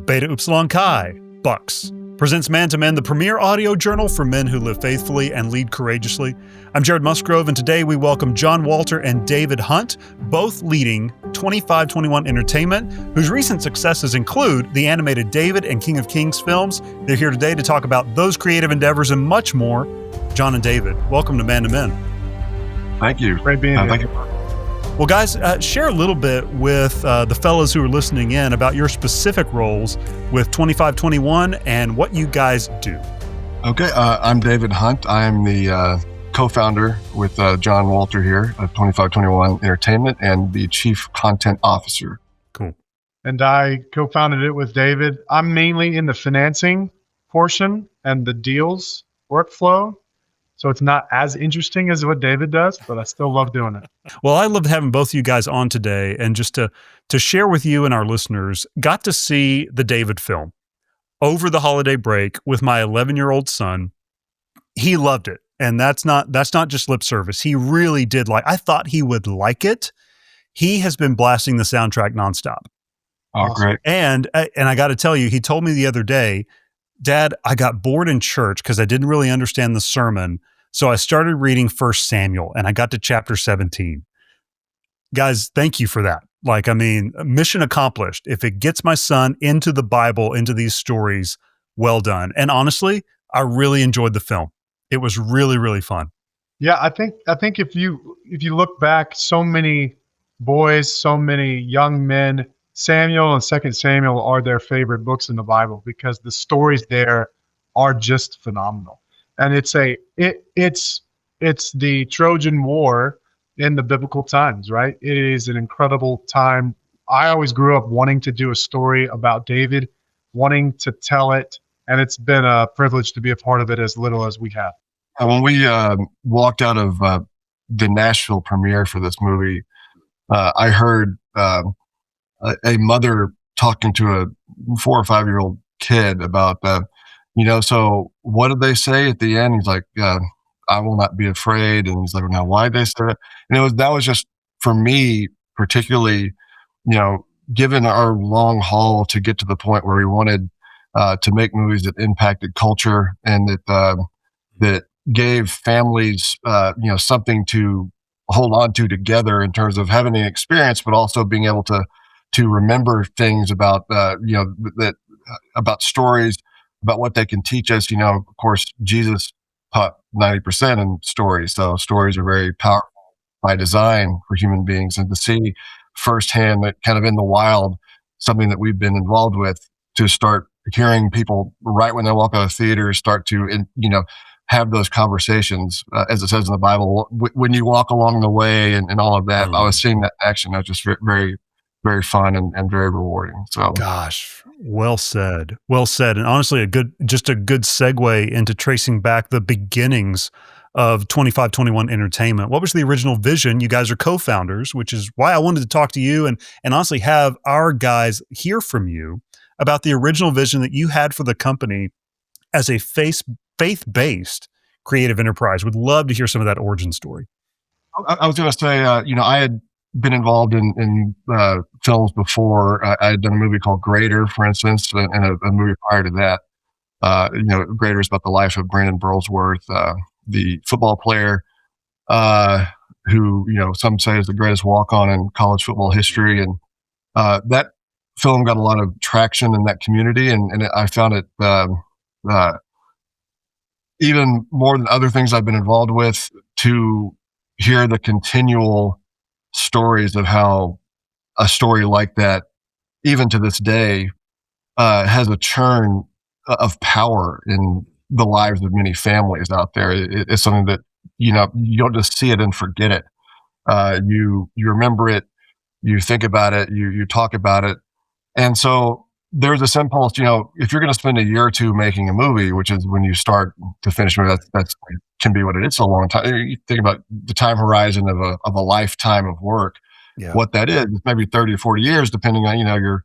Beta Upsilon Chi, Bucks, presents Man to Men, the premier audio journal for men who live faithfully and lead courageously. I'm Jared Musgrove, and today we welcome John Walter and David Hunt, both leading 2521 Entertainment, whose recent successes include the animated David and King of Kings films. They're here today to talk about those creative endeavors and much more. John and David, welcome to Man to Men. Thank you. Great being here. Thank you. Well, guys, share a little bit with the fellows who are listening in about your specific roles with 2521 and what you guys do. Okay, I'm David Hunt. I'm the co-founder with John Walter here of 2521 Entertainment and the Chief Content Officer. Cool. And I co-founded it with David. I'm mainly in the financing portion and the deals workflow. So it's not as interesting as what David does, but I still love doing it. Well, I loved having both of you guys on today, and just to share with you and our listeners, got to see the David film over the holiday break with my 11-year-old son. He loved it, and that's not just lip service. He really did I thought he would like it. He has been blasting the soundtrack nonstop. Oh, great. And I got to tell you, he told me the other day, Dad, I got bored in church because I didn't really understand the sermon. So I started reading 1 Samuel and I got to chapter 17. Guys, thank you for that. Mission accomplished. If it gets my son into the Bible, into these stories, well done. And honestly, I really enjoyed the film. It was really, really fun. Yeah, I think if you look back, so many boys, so many young men, Samuel and 2 Samuel are their favorite books in the Bible because the stories there are just phenomenal. And it's the Trojan War in the biblical times, right? It is an incredible time. I always grew up wanting to do a story about David, wanting to tell it, and it's been a privilege to be a part of it as little as we have. When we walked out of the Nashville premiere for this movie, I heard a mother talking to a 4 or 5-year-old kid about, so what did they say at the end? He's like, I will not be afraid. And he's like, now why did they say that? And that was just, for me, particularly, given our long haul to get to the point where we wanted to make movies that impacted culture and that gave families, something to hold on to together in terms of having an experience, but also being able to remember things about, about stories, about what they can teach us. Of course, Jesus taught 90% in stories. So stories are very powerful by design for human beings, and to see firsthand that kind of in the wild, something that we've been involved with, to start hearing people right when they walk out of theater, start to, have those conversations, as it says in the Bible, when you walk along the way and all of that. I was seeing that action. That was just very, very fun and very rewarding. So, gosh, well said. Well said. And honestly, a good segue into tracing back the beginnings of 2521 Entertainment. What was the original vision? You guys are co-founders, which is why I wanted to talk to you and honestly have our guys hear from you about the original vision that you had for the company as a faith-based creative enterprise. Would love to hear some of that origin story. I was going to say, I had been involved in films before. I had done a movie called Greater, for instance, and a movie prior to that. Greater is about the life of Brandon Burlsworth, the football player who, some say is the greatest walk-on in college football history. And that film got a lot of traction in that community, and I found it even more than other things I've been involved with, to hear the continual stories of how a story like that, even to this day, has a churn of power in the lives of many families out there. It's something that, you don't just see it and forget it. You remember it, you think about it, you talk about it. And so there's this impulse, if you're going to spend a year or two making a movie, which is when you start to finish a movie, that can be what it is. It's a long time. You think about the time horizon of a lifetime of work. Yeah. What that is, maybe 30 or 40 years, depending on, your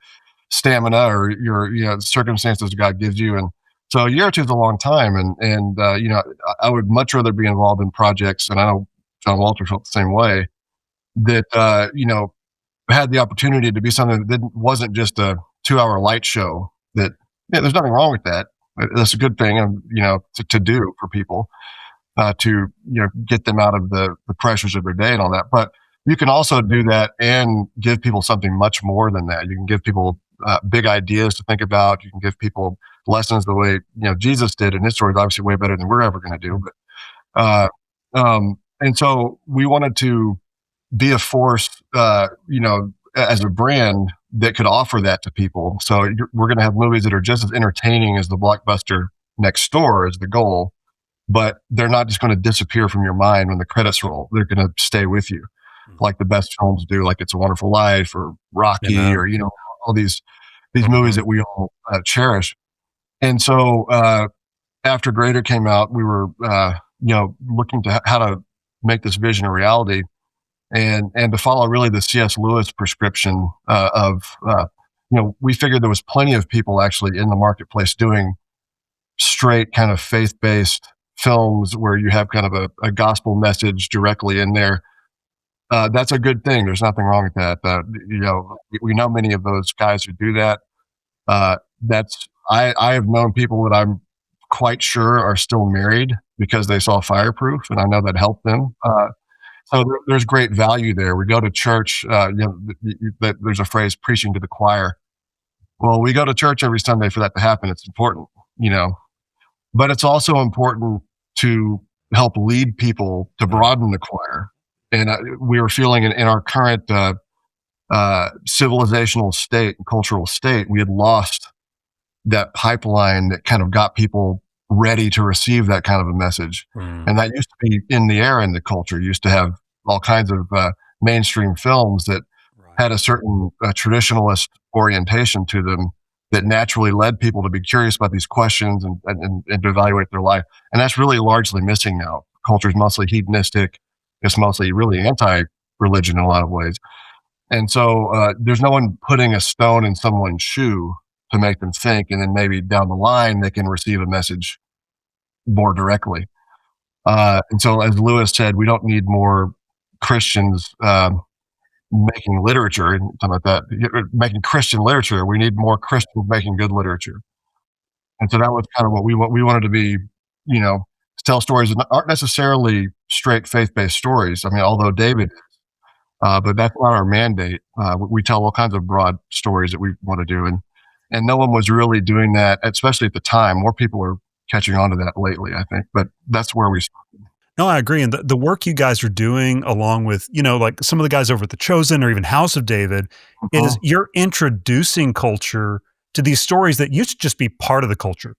stamina or your, circumstances God gives you. And so a year or two is a long time. And I would much rather be involved in projects, and I know John Walter felt the same way, that, had the opportunity to be something that wasn't just a 2-hour light show that, yeah, there's nothing wrong with that. That's a good thing, to do for people, to get them out of the pressures of their day and all that. But you can also do that and give people something much more than that. You can give people big ideas to think about. You can give people lessons the way Jesus did, and his story is obviously way better than we're ever going to do. But and so we wanted to be a force, as a brand that could offer that to people. So we're going to have movies that are just as entertaining as the blockbuster next door is the goal, but they're not just going to disappear from your mind when the credits roll. They're going to stay with you, like the best films do, like It's a Wonderful Life or Rocky, or all these movies that we all cherish. And so after Greater came out, we were looking to how to make this vision a reality, and to follow really the C.S. Lewis prescription we figured there was plenty of people actually in the marketplace doing straight kind of faith-based films where you have kind of a gospel message directly in there. That's a good thing. There's nothing wrong with that. We know many of those guys who do that. I have known people that I'm quite sure are still married because they saw Fireproof, and I know that helped them. So there's great value there. We go to church. There's a phrase, preaching to the choir. Well, we go to church every Sunday for that to happen. It's important, but it's also important to help lead people to broaden the choir. And we were feeling in our current civilizational state and cultural state, we had lost that pipeline that kind of got people ready to receive that kind of a message. And that used to be in the air in the culture. You used to have all kinds of mainstream films that had a certain traditionalist orientation to them that naturally led people to be curious about these questions and to evaluate their life. And that's really largely missing now. Culture is mostly hedonistic. It's mostly really anti-religion in a lot of ways. And so there's no one putting a stone in someone's shoe to make them think, and then maybe down the line they can receive a message more directly. And so, as Lewis said, we don't need more Christians making literature and something like that, making Christian literature. We need more Christians making good literature. And so that was kind of what we wanted to be, to tell stories that aren't necessarily straight faith-based stories. I mean, although David is, but that's not our mandate. We tell all kinds of broad stories that we want to do, and no one was really doing that, especially at the time. More people are catching on to that lately, I think, but that's where we started. No, I agree. And the work you guys are doing, along with, like some of the guys over at The Chosen or even House of David, is you're introducing culture to these stories that used to just be part of the culture,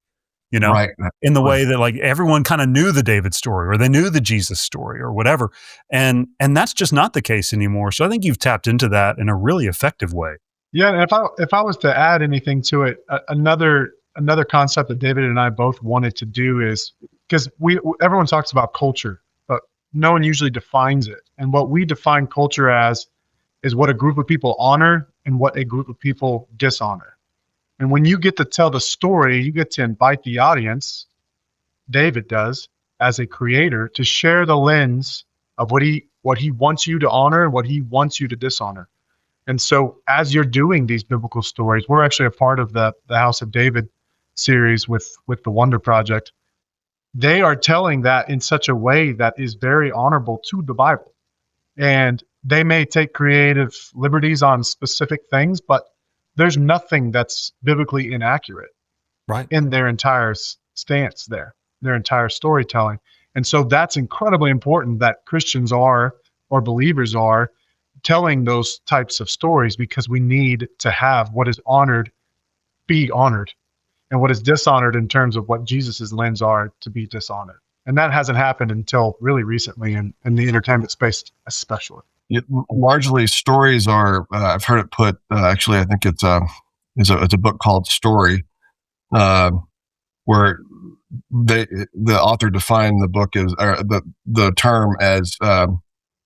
right. In the way that like everyone kind of knew the David story or they knew the Jesus story or whatever. And that's just not the case anymore. So I think you've tapped into that in a really effective way. Yeah, and if I was to add anything to it, another concept that David and I both wanted to do is, because everyone talks about culture, but no one usually defines it. And what we define culture as is what a group of people honor and what a group of people dishonor. And when you get to tell the story, you get to invite the audience, David does, as a creator, to share the lens of what he wants you to honor and what he wants you to dishonor. And so as you're doing these biblical stories, we're actually a part of the House of David series with the Wonder Project. They are telling that in such a way that is very honorable to the Bible. And they may take creative liberties on specific things, but there's nothing that's biblically inaccurate in their entire stance there, their entire storytelling. And so that's incredibly important that Christians are, or believers are, telling those types of stories, because we need to have what is honored be honored, and what is dishonored in terms of what Jesus's lens are to be dishonored. And that hasn't happened until really recently in the entertainment space, especially. Largely, stories are. I've heard it put. Actually, I think it's a book called Story, where the author defined the book as the term as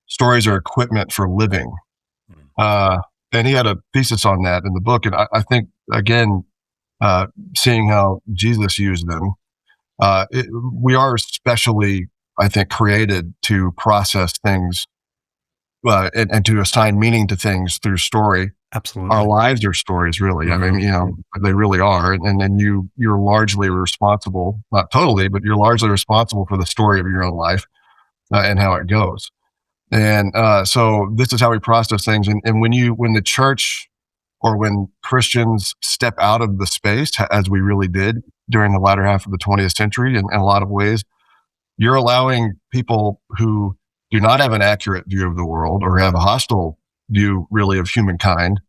stories are equipment for living, and he had a thesis on that in the book. And I think again, seeing how Jesus used them, we are specially, I think, created to process things and to assign meaning to things through story. Absolutely. Our lives are stories, really. I mean, they really are. And then you're largely responsible, not totally, but you're largely responsible for the story of your own life and how it goes. And so this is how we process things. And when the church or when Christians step out of the space, as we really did during the latter half of the 20th century, in a lot of ways, you're allowing people who do not have an accurate view of the world or have a hostile view, really, of humankind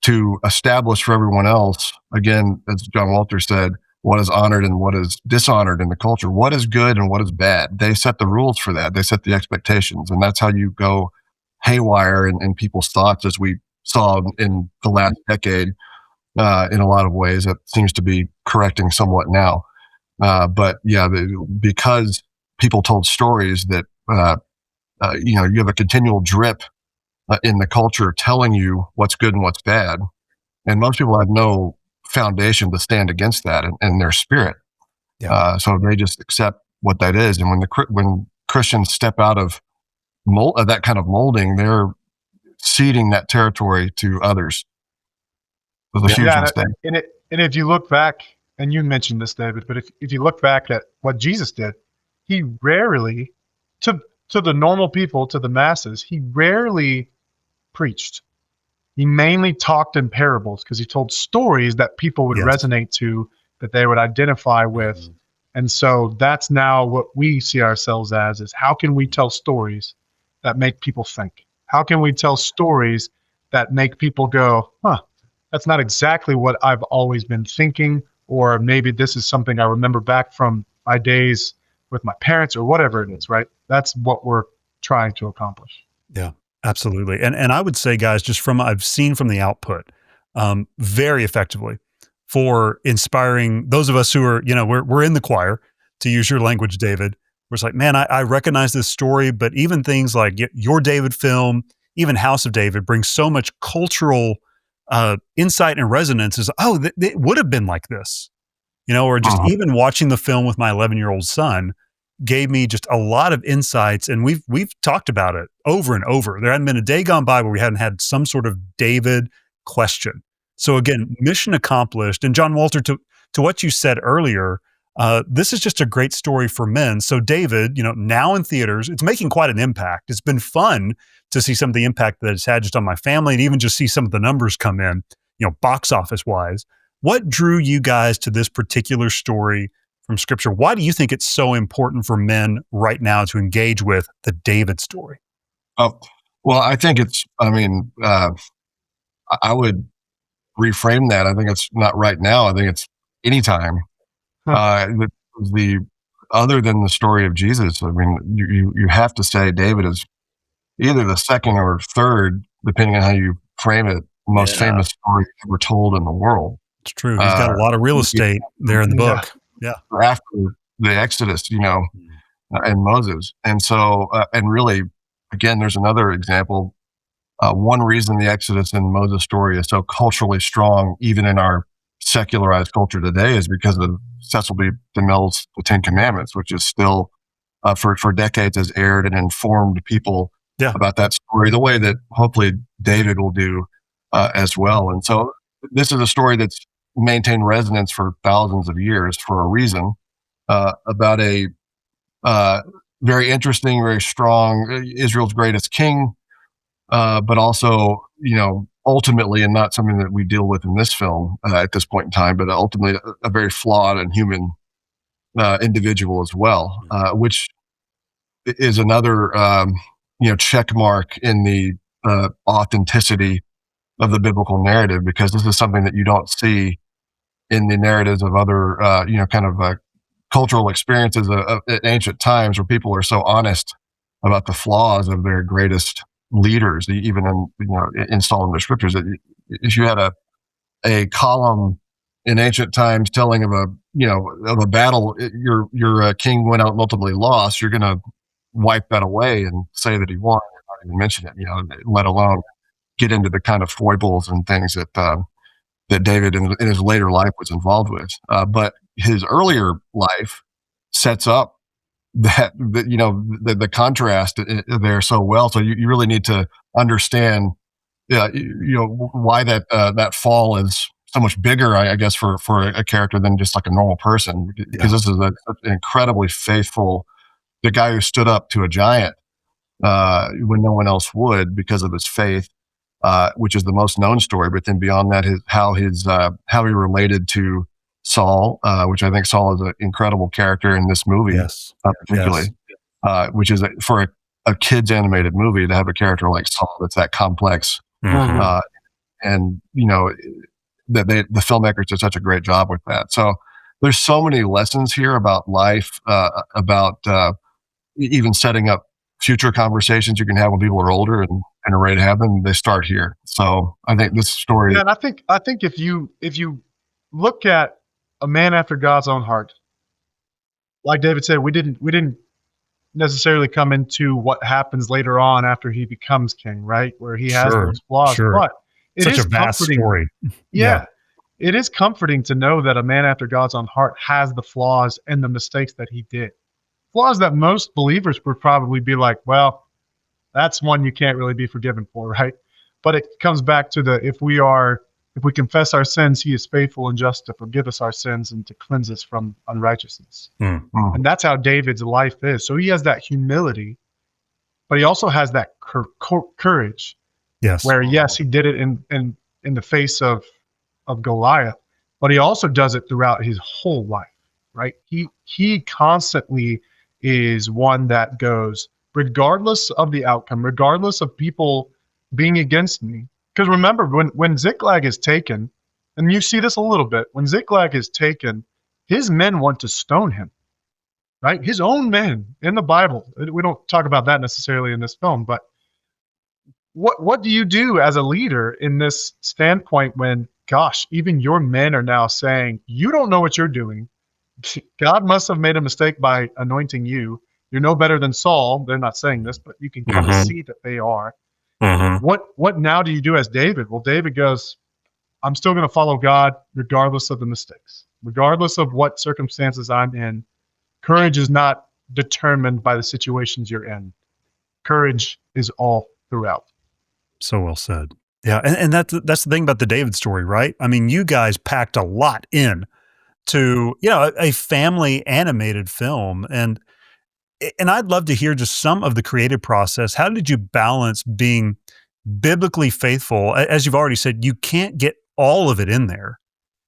to establish for everyone else, again, as John Walter said, what is honored and what is dishonored in the culture, what is good and what is bad. They set the rules for that. They set the expectations. And that's how you go haywire in people's thoughts, as we saw in the last decade, in a lot of ways. That seems to be correcting somewhat now. But yeah, because people told stories that, you have a continual drip in the culture telling you what's good and what's bad. And most people have no foundation to stand against that in their spirit. Yeah. So they just accept what that is. And when Christians step out of that kind of molding, they're ceding that territory to others. It was a huge mistake. And if you look back, and you mentioned this, David, but if you look back at what Jesus did, he rarely, to the normal people, to the masses, he rarely preached. He mainly talked in parables because he told stories that people would resonate to, that they would identify with. Mm-hmm. And so that's now what we see ourselves as, is how can we tell stories that make people think? How can we tell stories that make people go, that's not exactly what I've always been thinking, or maybe this is something I remember back from my days with my parents, or whatever it is, right? That's what we're trying to accomplish. Yeah, absolutely. And I would say, guys, just from I've seen from the output, very effectively for inspiring those of us who are, we're in the choir, to use your language, David. Where it's like, man, I recognize this story, but even things like your David film, even House of David, brings so much cultural insight and resonance. Is it would have been like this, or just even watching the film with my 11-year-old son gave me just a lot of insights. And we've talked about it over and over. There hadn't been a day gone by where we hadn't had some sort of David question. So again, mission accomplished. And John Walter, to what you said earlier, this is just a great story for men. So David, now in theaters, it's making quite an impact. It's been fun to see some of the impact that it's had just on my family, and even just see some of the numbers come in, box office wise. What drew you guys to this particular story from Scripture? Why do you think it's so important for men right now to engage with the David story? Oh, well, I think I would reframe that. I think it's not right now. I think it's anytime. Other than the story of Jesus, you have to say David is either the second or third, depending on how you frame it, most famous story ever told in the world. It's true. He's got a lot of real estate there in the book. Yeah. After the Exodus, and Moses. And so, and really, again, there's another example. One reason the Exodus and Moses story is so culturally strong, even in our secularized culture today, is because of Cecil B. DeMille's The Ten Commandments, which is still, for decades, has aired and informed people about that story the way that hopefully David will do as well. And so this is a story that's maintained resonance for thousands of years for a reason, about a very interesting, very strong Israel's greatest king, but also, ultimately, and not something that we deal with in this film at this point in time, but ultimately a very flawed and human individual as well, which is another, check mark in the authenticity of the biblical narrative, because this is something that you don't see in the narratives of other, cultural experiences at ancient times, where people are so honest about the flaws of their greatest leaders, even installed in their scriptures. If you had a column in ancient times telling of a battle, your king went out and ultimately lost, you're going to wipe that away and say that he won, not even mention it, let alone get into the kind of foibles and things that David in his later life was involved with. But his earlier life sets up the contrast there so well. So you really need to understand, why that fall is so much bigger, I guess, for a character than just like a normal person, because this is an incredibly faithful, the guy who stood up to a giant when no one else would because of his faith, which is the most known story. But then beyond that, how he related to Saul, which I think Saul is an incredible character in this movie, particularly, which is for a kid's animated movie to have a character like Saul that's that complex. Mm-hmm. And that the filmmakers did such a great job with that. So there's so many lessons here about life, about even setting up future conversations you can have when people are older and are ready to have them. They start here. So I think this story. Yeah, and I think if you look at a man after God's own heart, like David said, we didn't necessarily come into what happens later on after he becomes king, right? Where he has those flaws, but it is such a vast comforting. Story. Yeah, it is comforting to know that a man after God's own heart has the flaws and the mistakes that he did. Flaws that most believers would probably be like, well, that's one you can't really be forgiven for, right? But it comes back to if we confess our sins, he is faithful and just to forgive us our sins and to cleanse us from unrighteousness. Mm-hmm. And that's how David's life is. So he has that humility, but he also has that courage. Yes. Where, yes, he did it in the face of Goliath, but he also does it throughout his whole life, right? He constantly is one that goes, regardless of the outcome, regardless of people being against me. Because remember, when Ziklag is taken, and you see this a little bit, when Ziklag is taken, his men want to stone him, right? His own men in the Bible. We don't talk about that necessarily in this film, but what do you do as a leader in this standpoint when, gosh, even your men are now saying, you don't know what you're doing. God must have made a mistake by anointing you. You're no better than Saul. They're not saying this, but you can kind of see that they are. Mm-hmm. What now do you do as David? Well, David goes, I'm still going to follow God regardless of the mistakes, regardless of what circumstances I'm in. Courage is not determined by the situations you're in. Courage is all throughout. So well said. Yeah, and that's the thing about the David story, right? I mean, you guys packed a lot in to, a family animated film, and I'd love to hear just some of the creative process. How did you balance being biblically faithful? As you've already said, you can't get all of it in there,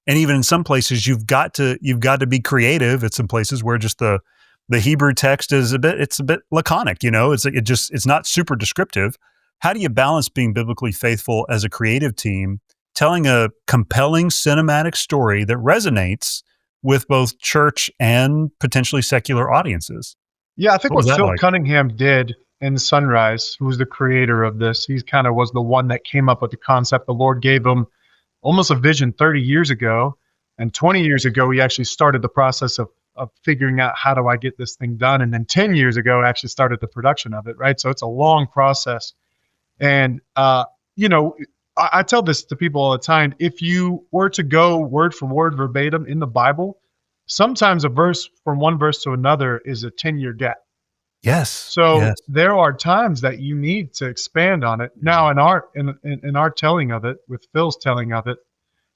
and even in some places, you've got to be creative. At some places where just the Hebrew text is a bit laconic. It's not super descriptive. How do you balance being biblically faithful as a creative team, telling a compelling cinematic story that resonates with both church and potentially secular audiences? Yeah, I think what Phil like? Cunningham did in Sunrise, who was the creator of this, he kind of was the one that came up with the concept. The Lord gave him almost a vision 30 years ago. And 20 years ago, he actually started the process of figuring out how do I get this thing done. And then 10 years ago, actually started the production of it, right? So it's a long process. And, I tell this to people all the time. If you were to go word for word verbatim in the Bible, sometimes a verse from one verse to another is a 10-year gap. Yes. So there are times that you need to expand on it. Now, in our telling of it, with Phil's telling of it,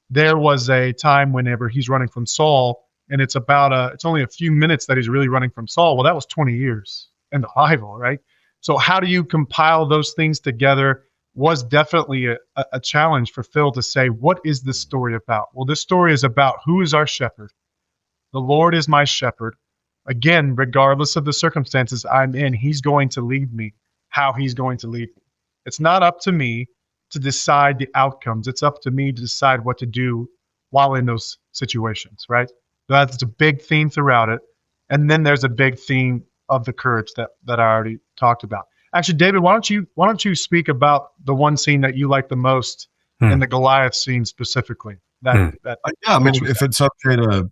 there was a time whenever he's running from Saul, and it's only a few minutes that he's really running from Saul. Well, that was 20 years in the Bible, right? So how do you compile those things together was definitely a challenge for Phil to say, what is this story about? Well, this story is about who is our shepherd. The Lord is my shepherd. Again, regardless of the circumstances I'm in, he's going to lead me how he's going to lead me. It's not up to me to decide the outcomes. It's up to me to decide what to do while in those situations, right? That's a big theme throughout it. And then there's a big theme of the courage that I already talked about. Actually, David, why don't you speak about the one scene that you like the most in the Goliath scene specifically? Yeah, I mean, if it's okay to,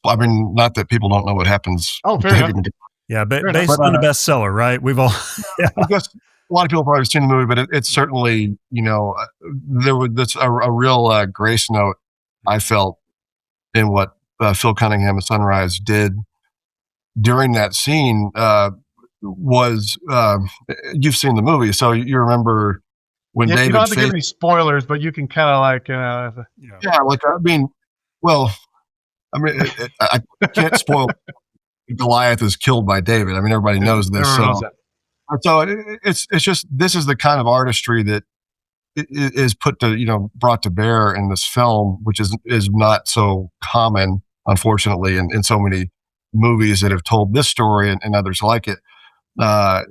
not that people don't know what happens. Oh, fair enough. Yeah, based on a bestseller, right? We've all. Yeah. I guess a lot of people probably have seen the movie, but it's certainly, there was that's a real grace note I felt in what Phil Cunningham at Sunrise did during that scene was you've seen the movie, so you remember when You David don't have to give faced, any spoilers, but you can kind of like, yeah, like I mean, well, I mean, I can't spoil. Goliath is killed by David. I mean, everybody knows this. everyone knows that. So it's just this is the kind of artistry that is put to brought to bear in this film, which is not so common, unfortunately, in so many movies that have told this story and others like it. Uh,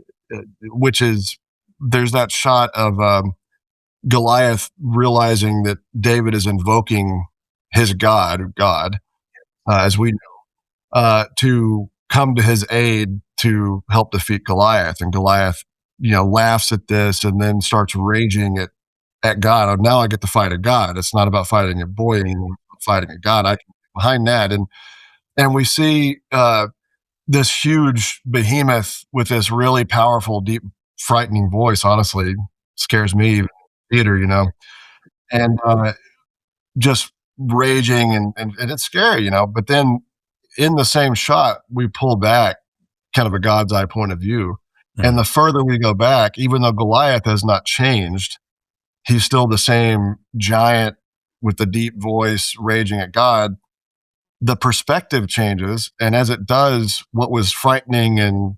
which is there's that shot of Goliath realizing that David is invoking his God, as we know, to come to his aid to help defeat Goliath. And Goliath, laughs at this and then starts raging at God. Oh, now I get to fight a God. It's not about fighting a boy anymore, fighting a God. I can get behind that. And we see this huge behemoth with this really powerful, deep, frightening voice. Honestly, scares me even in theater, and just raging and it's scary, But then in the same shot, we pull back kind of a God's eye point of view. Mm-hmm. And the further we go back, even though Goliath has not changed, he's still the same giant with the deep voice raging at God. The perspective changes. And as it does, what was frightening and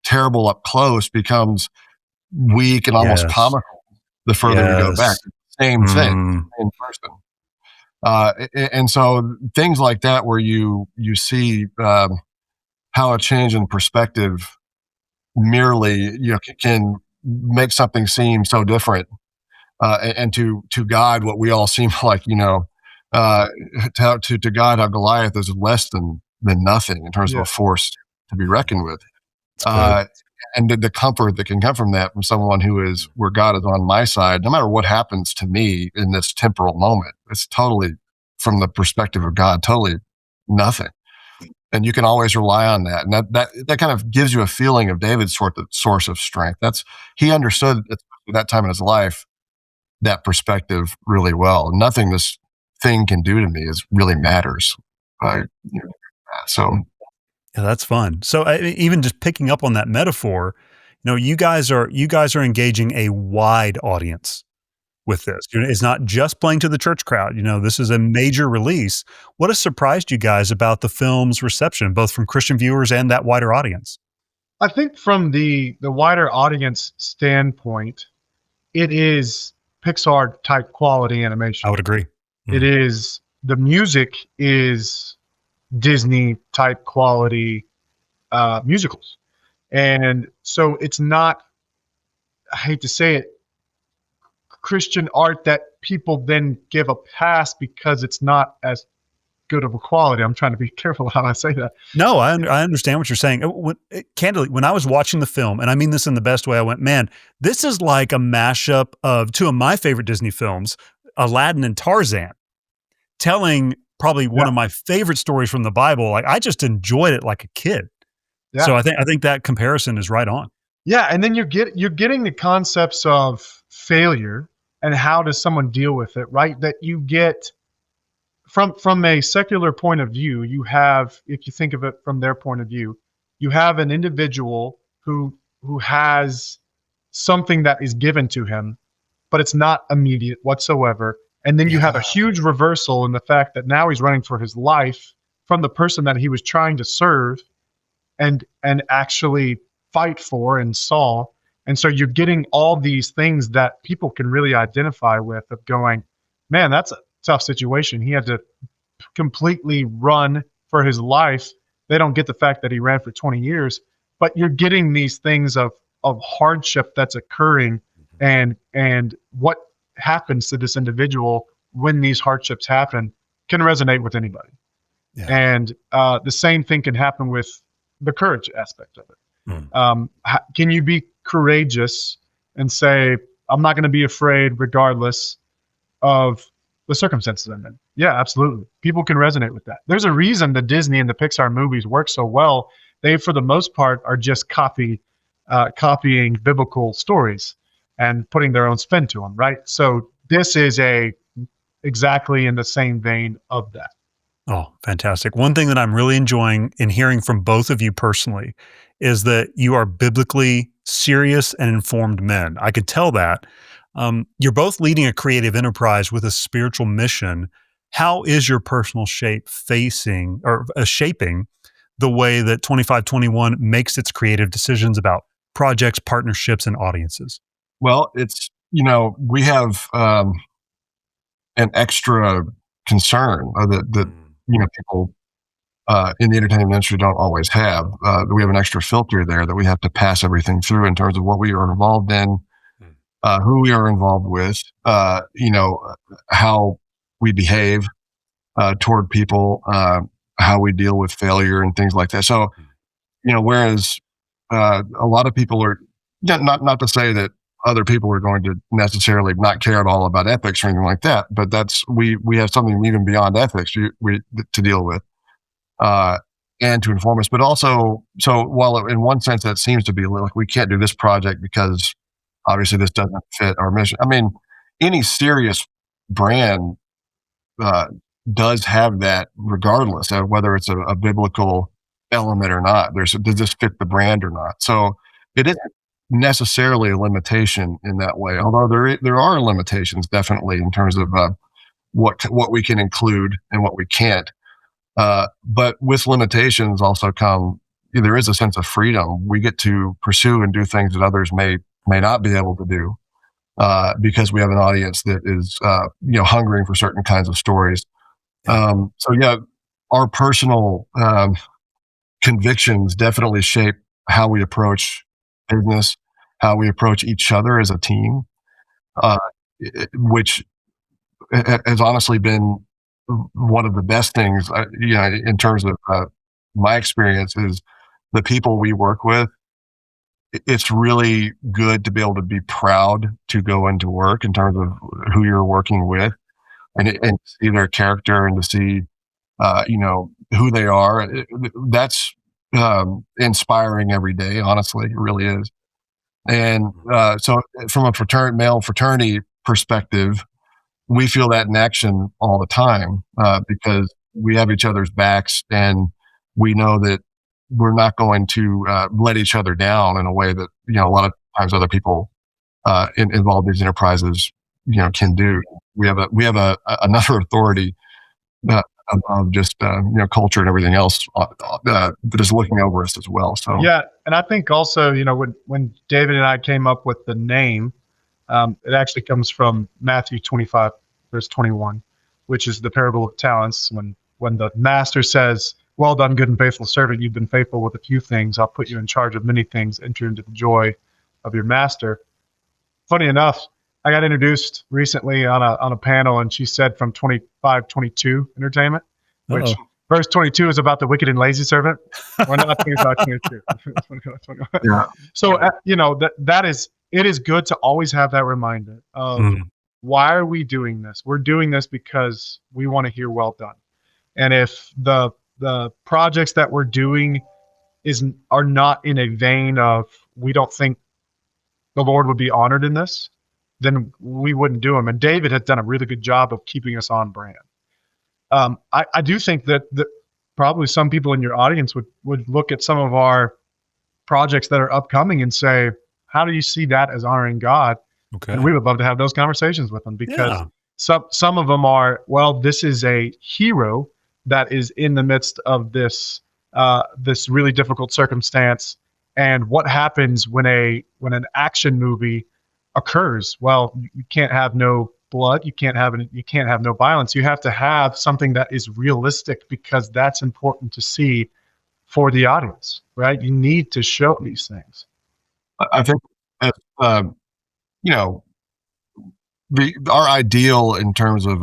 terrible up close becomes weak and almost comical the further we go back. Same thing, same person. And so things like that, where you see how a change in perspective merely can make something seem so different, and to God, what we all seem like, to God, how Goliath is less than nothing in terms of a force to be reckoned with. And the comfort that can come from that, from someone where God is on my side, no matter what happens to me in this temporal moment, it's totally, from the perspective of God, totally nothing. And you can always rely on that. And that kind of gives you a feeling of David's source of strength. He understood at that time in his life that perspective really well. Nothing this thing can do to me really matters. So. Yeah, that's fun. So even just picking up on that metaphor, you guys are engaging a wide audience with this. It's not just playing to the church crowd. This is a major release. What has surprised you guys about the film's reception, both from Christian viewers and that wider audience? I think from the wider audience standpoint, it is Pixar type quality animation. I would agree. It is, the music is Disney type quality musicals. And so it's not, I hate to say it, Christian art that people then give a pass because it's not as good of a quality. I'm trying to be careful how I say that. No, I understand what you're saying. Candidly, when I was watching the film, and I mean this in the best way, I went, man, this is like a mashup of two of my favorite Disney films, Aladdin and Tarzan, telling probably one of my favorite stories from the Bible. Like, I just enjoyed it like a kid. Yeah. So I think that comparison is right on. Yeah, and then you're getting the concepts of failure and how does someone deal with it, right? That you get from a secular point of view. You have, if you think of it from their point of view, you have an individual who has something that is given to him, but it's not immediate whatsoever. And then you have a huge reversal in the fact that now he's running for his life from the person that he was trying to serve and actually fight for and saw. And so you're getting all these things that people can really identify with, of going, man, that's a tough situation. He had to completely run for his life. They don't get the fact that he ran for 20 years, but you're getting these things of hardship that's occurring and what happens to this individual when these hardships happen can resonate with anybody. Yeah. And the same thing can happen with the courage aspect of it. Can you be courageous and say, I'm not going to be afraid regardless of the circumstances I'm in? Yeah, absolutely. People can resonate with that. There's a reason the Disney and the Pixar movies work so well. They, for the most part, are just copying biblical stories and putting their own spin to them, right? So this is exactly in the same vein of that. Oh, fantastic. One thing that I'm really enjoying in hearing from both of you personally is that you are biblically serious and informed men. I could tell that. You're both leading a creative enterprise with a spiritual mission. How is your personal shape facing or shaping the way that 2521 makes its creative decisions about projects, partnerships, and audiences? Well, it's, we have an extra concern that people in the entertainment industry don't always have. We have an extra filter there that we have to pass everything through in terms of what we are involved in, who we are involved with, how we behave toward people, how we deal with failure and things like that. So, whereas a lot of people are not to say that other people are going to necessarily not care at all about ethics or anything like that, but we have something even beyond ethics to deal with. And to inform us, but also, so while in one sense that seems to be like we can't do this project because obviously this doesn't fit our mission. I mean, any serious brand does have that, regardless of whether it's a biblical element or not. Does this fit the brand or not? So it isn't necessarily a limitation in that way, although there are limitations definitely in terms of what we can include and what we can't. But with limitations also there is a sense of freedom. We get to pursue and do things that others may not be able to do because we have an audience that is hungering for certain kinds of stories. So yeah, our personal convictions definitely shape how we approach business, how we approach each other as a team, which has honestly been one of the best things, in terms of my experience, is the people we work with. It's really good to be able to be proud to go into work in terms of who you're working with, and see their character and to see, who they are. That's inspiring every day. Honestly, it really is. And so, from a male fraternity perspective, we feel that in action all the time because we have each other's backs, and we know that we're not going to let each other down in a way that a lot of times other people involved in these enterprises can do. We have another authority of just culture and everything else that is looking over us as well. So yeah, and I think also when David and I came up with the name. It actually comes from Matthew 25, verse 21, which is the parable of talents. When the master says, "Well done, good and faithful servant. You've been faithful with a few things. I'll put you in charge of many things. Enter into the joy of your master." Funny enough, I got introduced recently on a panel, and she said from 2522 Entertainment, which verse 22 is about the wicked and lazy servant. We're not thinking about 22. yeah. So it is good to always have that reminder of why are we doing this? We're doing this because we want to hear well done. And if the projects that we're doing are not in a vein of we don't think the Lord would be honored in this, then we wouldn't do them. And David has done a really good job of keeping us on brand. I do think that probably some people in your audience would look at some of our projects that are upcoming and say, how do you see that as honoring God? Okay. And we would love to have those conversations with them because some of them are, well, this is a hero that is in the midst of this really difficult circumstance. And what happens when an action movie occurs? Well, you can't have no blood. You can't have no violence. You have to have something that is realistic because that's important to see for the audience, right? You need to show these things. I think, our ideal in terms of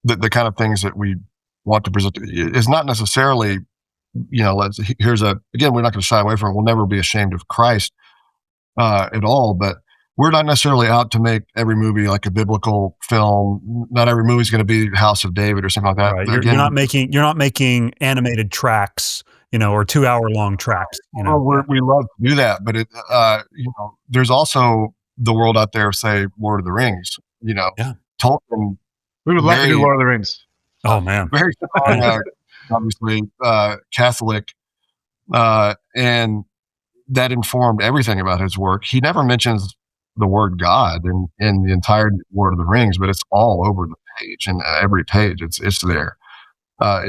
the kind of things that we want to present is not necessarily, again, we're not going to shy away from it. We'll never be ashamed of Christ at all, but we're not necessarily out to make every movie like a biblical film. Not every movie is going to be House of David or something like that. Right. You're not making animated tracks, or 2-hour-long tracks. We love to do that, but there's also the world out there, say Lord of the Rings. Yeah. Tolkien. We would love to do Lord of the Rings. Oh man. Very strong, obviously, Catholic, and that informed everything about his work. He never mentions the word God in the entire Lord of the Rings, but it's all over the page, and every page it's there.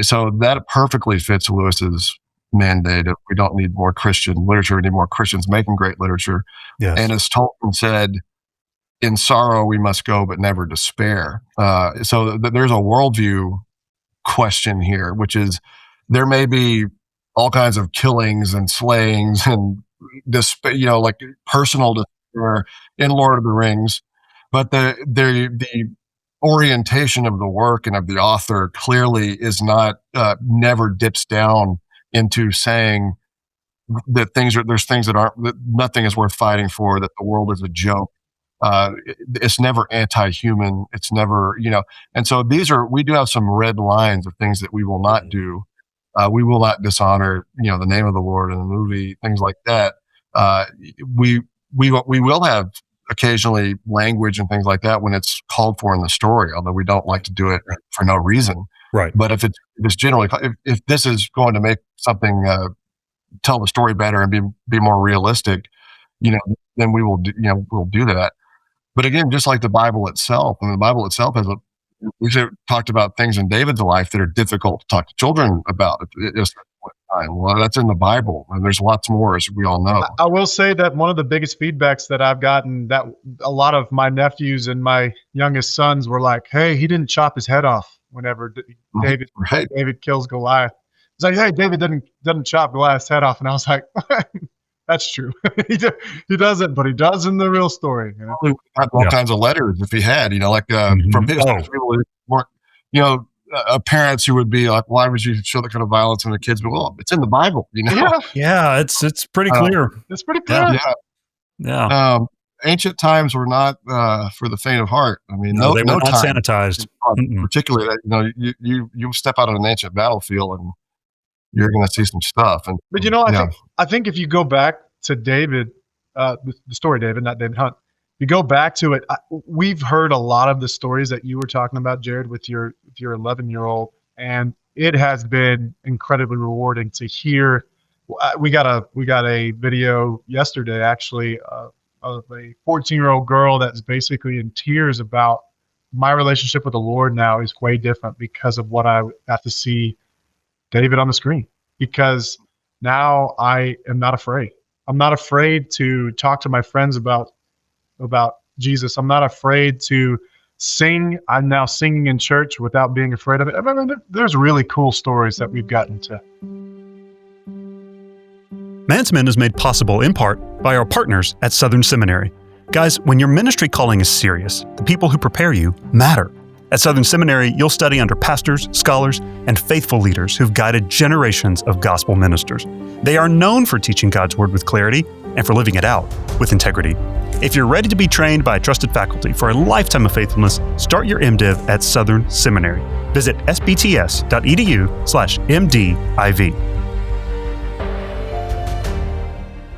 So that perfectly fits Lewis's mandate of we don't need more Christian literature, we need more Christians making great literature. Yes. And as Tolkien said, in sorrow we must go, but never despair. So there's a worldview question here, which is there may be all kinds of killings and slayings and like personal despair in Lord of the Rings, but the orientation of the work and of the author clearly is not never dips down into saying that there's things that nothing is worth fighting for, that the world is a joke. It's never anti-human. It's never, and so we do have some red lines of things that we will not do. We will not dishonor, the name of the Lord in the movie, things like that. We will have occasionally language and things like that when it's called for in the story, although we don't like to do it for no reason. Right. But if it's generally, if this is going to make something, tell the story better and be more realistic, then we will we'll do that. But again, just like the Bible itself, and the Bible itself we've talked about things in David's life that are difficult to talk to children about. Well, that's in the Bible, and there's lots more, as we all know. I will say that one of the biggest feedbacks that I've gotten, that a lot of my nephews and my youngest sons were like, "Hey, he didn't chop his head off whenever David kills Goliath." It's like, "Hey, David doesn't chop Goliath's head off," and I was like, "That's true. he doesn't, but he does in the real story." He had all kinds of letters if he had, from his people who weren't, parents who would be like, "Why would you show that kind of violence in the kids?" But well, it's in the Bible, Yeah, it's pretty clear. It's pretty clear. Yeah. Ancient times were not for the faint of heart. I mean, they were not time, sanitized. particularly that you step out on an ancient battlefield and you're going to see some stuff. But I think if you go back to David, the story David, not David Hunt, you go back to it. We've heard a lot of the stories that you were talking about, Jared, with your 11-year-old, and it has been incredibly rewarding to hear. We got a video yesterday, actually, of a 14-year-old girl that's basically in tears about my relationship with the Lord now is way different because of what I got to see David on the screen. Because now I am not afraid. I'm not afraid to talk to my friends about Jesus. I'm not afraid to sing. I'm now singing in church without being afraid of it. I mean, there's really cool stories that we've gotten to. Man's Men is made possible in part by our partners at Southern Seminary. Guys, when your ministry calling is serious, the people who prepare you matter. At Southern Seminary, you'll study under pastors, scholars, and faithful leaders who've guided generations of gospel ministers. They are known for teaching God's Word with clarity and for living it out with integrity. If you're ready to be trained by a trusted faculty for a lifetime of faithfulness, start your MDiv at Southern Seminary. Visit sbts.edu/MDiv.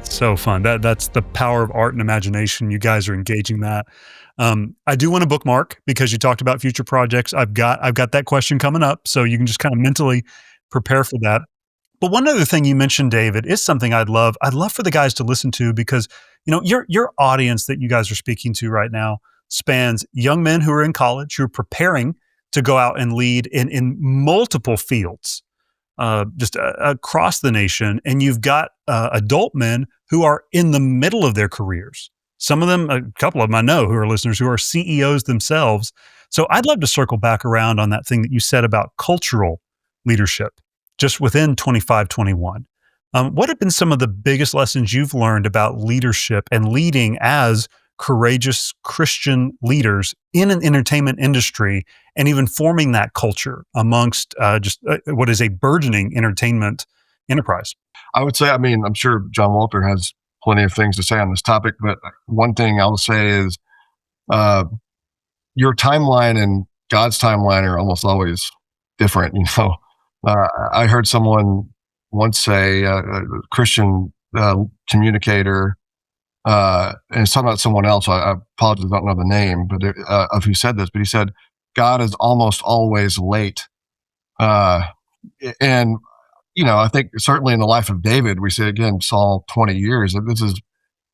So fun. That's the power of art and imagination. You guys are engaging that. I do want to bookmark because you talked about future projects. I've got that question coming up, so you can just kind of mentally prepare for that. But one other thing you mentioned, David, is something I'd love for the guys to listen to, because your audience that you guys are speaking to right now spans young men who are in college, who are preparing to go out and lead in multiple fields, just across the nation, and you've got adult men who are in the middle of their careers. Some of them, a couple of them I know who are listeners, who are CEOs themselves. So I'd love to circle back around on that thing that you said about cultural leadership, just within 25-21. What have been some of the biggest lessons you've learned about leadership and leading as courageous Christian leaders in an entertainment industry, and even forming that culture amongst what is a burgeoning entertainment enterprise? I would say, I'm sure John Walter has plenty of things to say on this topic, but one thing I'll say is your timeline and God's timeline are almost always different. I heard someone once say, a Christian communicator, and it's talking about someone else. I apologize, I don't know the name, but of who said this, but he said, God is almost always late And, I think certainly in the life of David, we see again, Saul 20 years. This is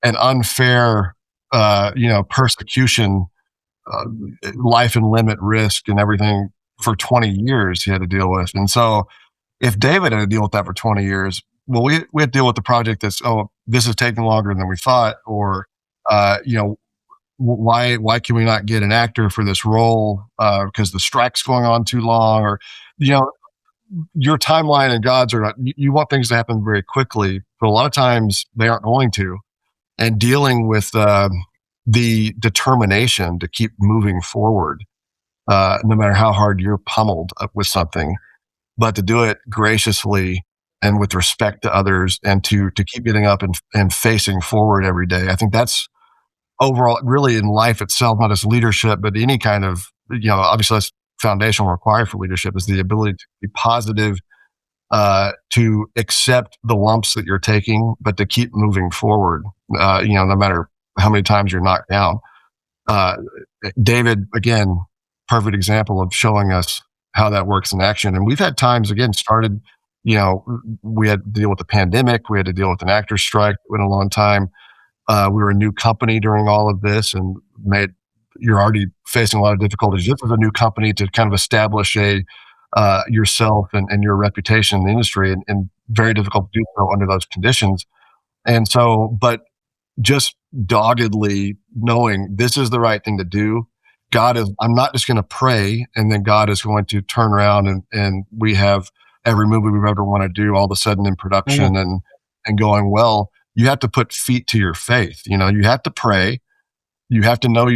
an unfair, persecution, uh, life and limit risk and everything for 20 years he had to deal with. And so if David had to deal with that for 20 years, well, we had to deal with the project that's, this is taking longer than we thought, or, why can we not get an actor for this role because the strike's going on too long, or, your timeline and God's are not, you want things to happen very quickly, but a lot of times they aren't going to. And dealing with the determination to keep moving forward, no matter how hard you're pummeled up with something, but to do it graciously and with respect to others, and to keep getting up and facing forward every day. I think that's overall really in life itself, not just leadership, but any kind of, obviously that's foundational required for leadership, is the ability to be positive, to accept the lumps that you're taking, but to keep moving forward, no matter how many times you're knocked down. David, again, perfect example of showing us how that works in action. And we've had times, again, we had to deal with the pandemic. We had to deal with an actor's strike. It went a long time. We were a new company during all of this, and you're already facing a lot of difficulties just as a new company to kind of establish yourself and your reputation in the industry, and very difficult to do so under those conditions. And so, but just doggedly knowing this is the right thing to do. I'm not just going to pray and then God is going to turn around and we have every movie we've ever want to do all of a sudden in production and going well. You have to put feet to your faith. You have to pray. You have to know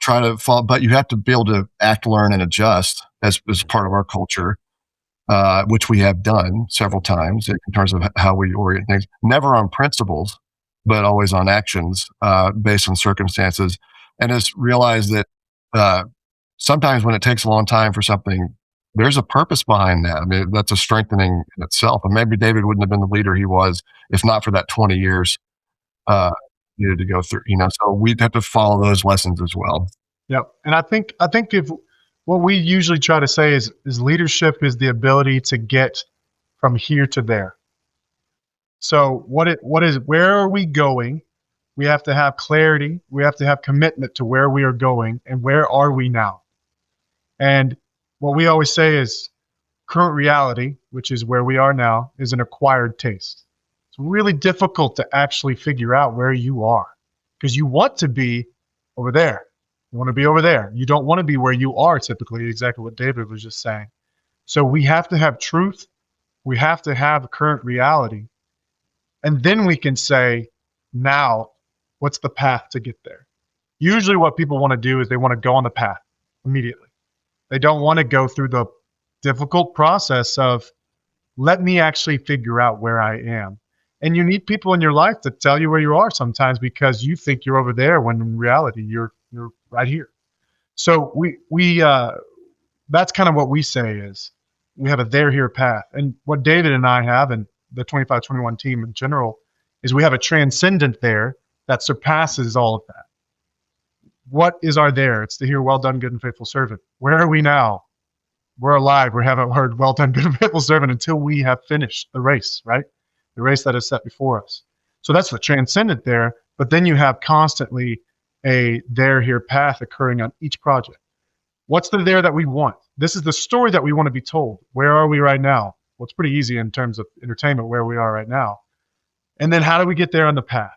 try to fall, but you have to be able to act, learn, and adjust as part of our culture, which we have done several times in terms of how we orient things, never on principles, but always on actions, based on circumstances. And just realize that, sometimes when it takes a long time for something, there's a purpose behind that. I mean, that's a strengthening in itself. And maybe David wouldn't have been the leader he was if not for that 20 years needed to go through. So we'd have to follow those lessons as well. Yep. And I think if what we usually try to say is leadership is the ability to get from here to there. So where are we going? We have to have clarity. We have to have commitment to where we are going and where are we now. And what we always say is current reality, which is where we are now, is an acquired taste. It's really difficult to actually figure out where you are because you want to be over there. You want to be over there. You don't want to be where you are typically, exactly what David was just saying. So we have to have truth. We have to have current reality. And then we can say, now, what's the path to get there? Usually what people want to do is they want to go on the path immediately. They don't want to go through the difficult process of, let me actually figure out where I am. And you need people in your life to tell you where you are sometimes because you think you're over there when in reality you're right here. So we that's kind of what we say is we have a there here path. And what David and I have, and the 25-21 team in general, is we have a transcendent there that surpasses all of that. What is our there? It's to hear, well done, good and faithful servant. Where are we now? We're alive. We haven't heard, well done, good and faithful servant, until we have finished the race, right? The race that is set before us. So that's the transcendent there. But then you have constantly a there here path occurring on each project. What's the there that we want? This is the story that we want to be told. Where are we right now? Well, it's pretty easy in terms of entertainment where we are right now. And then how do we get there on the path?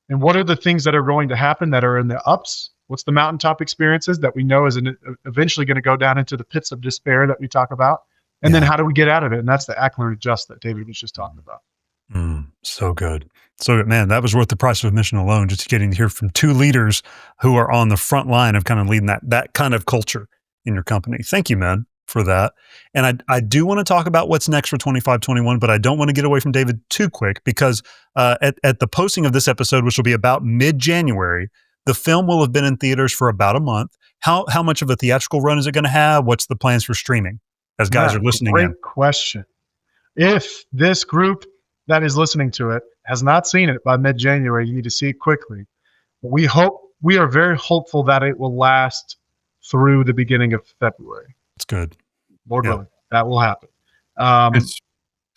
And what are the things that are going to happen that are in the ups? What's the mountaintop experiences that we know is eventually going to go down into the pits of despair that we talk about? And then how do we get out of it? And that's the act, learn, adjust that David was just talking about. So good. So good, man. That was worth the price of admission alone, just getting to hear from two leaders who are on the front line of kind of leading that kind of culture in your company. Thank you, man, for that. And I do want to talk about what's next for 25-21, but I don't want to get away from David too quick because at the posting of this episode, which will be about mid-January, the film will have been in theaters for about a month. How much of a theatrical run is it going to have? What's the plans for streaming as guys are listening in? Great question. If this group that is listening to it has not seen it by mid-January, you need to see it quickly. We are very hopeful that it will last through the beginning of February. That's good. Lord willing. That will happen. It's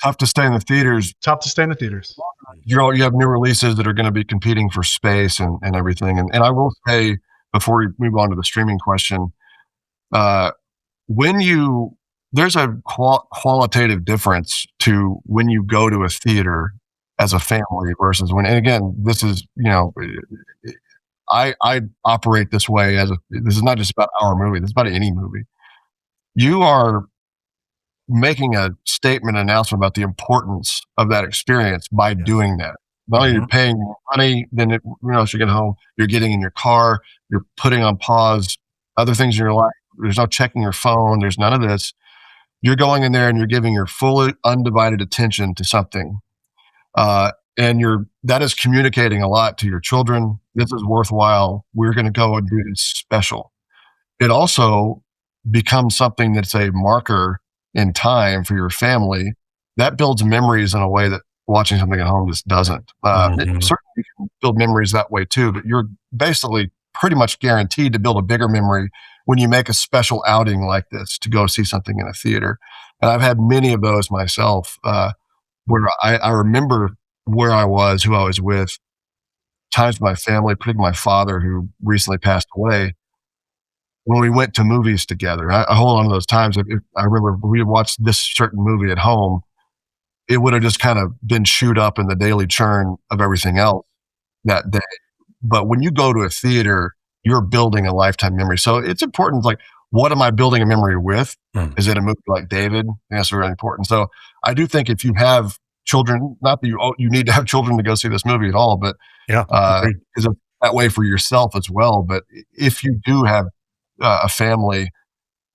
tough to stay in the theaters. Tough to stay in the theaters. You have new releases that are going to be competing for space and everything. And I will say, before we move on to the streaming question, there's a qualitative difference to when you go to a theater as a family versus when, and again, this is, I operate this way this is not just about our movie, this is about any movie. You are making a statement, announcement about the importance of that experience by doing that. Not only you're paying more money than as you get home, you're getting in your car, you're putting on pause other things in your life. There's no checking your phone. There's none of this. You're going in there and you're giving your full undivided attention to something. And that is communicating a lot to your children. This is worthwhile. We're going to go and do this special. It also becomes something that's a marker in time for your family. That builds memories in a way that watching something at home just doesn't. It certainly can build memories that way too, but you're basically pretty much guaranteed to build a bigger memory when you make a special outing like this to go see something in a theater. And I've had many of those myself, where I remember where I was, who I was with, times with my family, particularly my father, who recently passed away, when we went to movies together. I hold on to those times. If I remember we had watched this certain movie at home, it would have just kind of been chewed up in the daily churn of everything else that day. But when you go to a theater, you're building a lifetime memory. So it's important, like, what am I building a memory with? Is it a movie like David? That's really important. So I do think if you have children, not that you need to have children to go see this movie at all, but is it that way for yourself as well. But if you do have a family,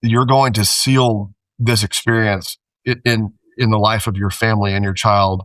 you're going to seal this experience in the life of your family and your child,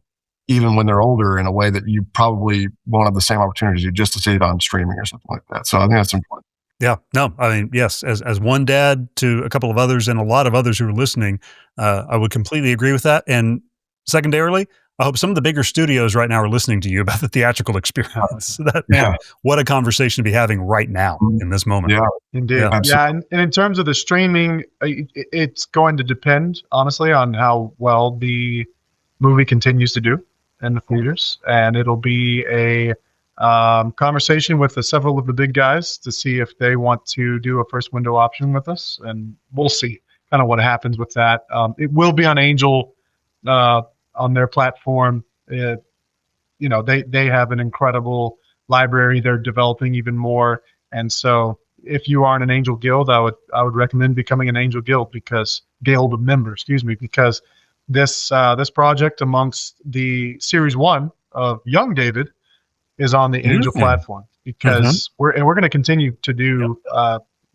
even when they're older, in a way that you probably won't have the same opportunity just to see it on streaming or something like that. So I think that's important. Yeah, no, I mean, yes, as one dad to a couple of others and a lot of others who are listening, I would completely agree with that. And secondarily, I hope some of the bigger studios right now are listening to you about the theatrical experience. Man, what a conversation to be having right now in this moment. Yeah, indeed. Yeah, and in terms of the streaming, it's going to depend, honestly, on how well the movie continues to do in the theaters. And it'll be a conversation with several of the big guys to see if they want to do a first window option with us. And we'll see kind of what happens with that. It will be on Angel, on their platform. They have an incredible library. They're developing even more. And so if you aren't an Angel Guild, I would recommend becoming an Angel Guild Guild member, because this project amongst the series 1 of Young David is on the Angel platform, because we're going to continue to do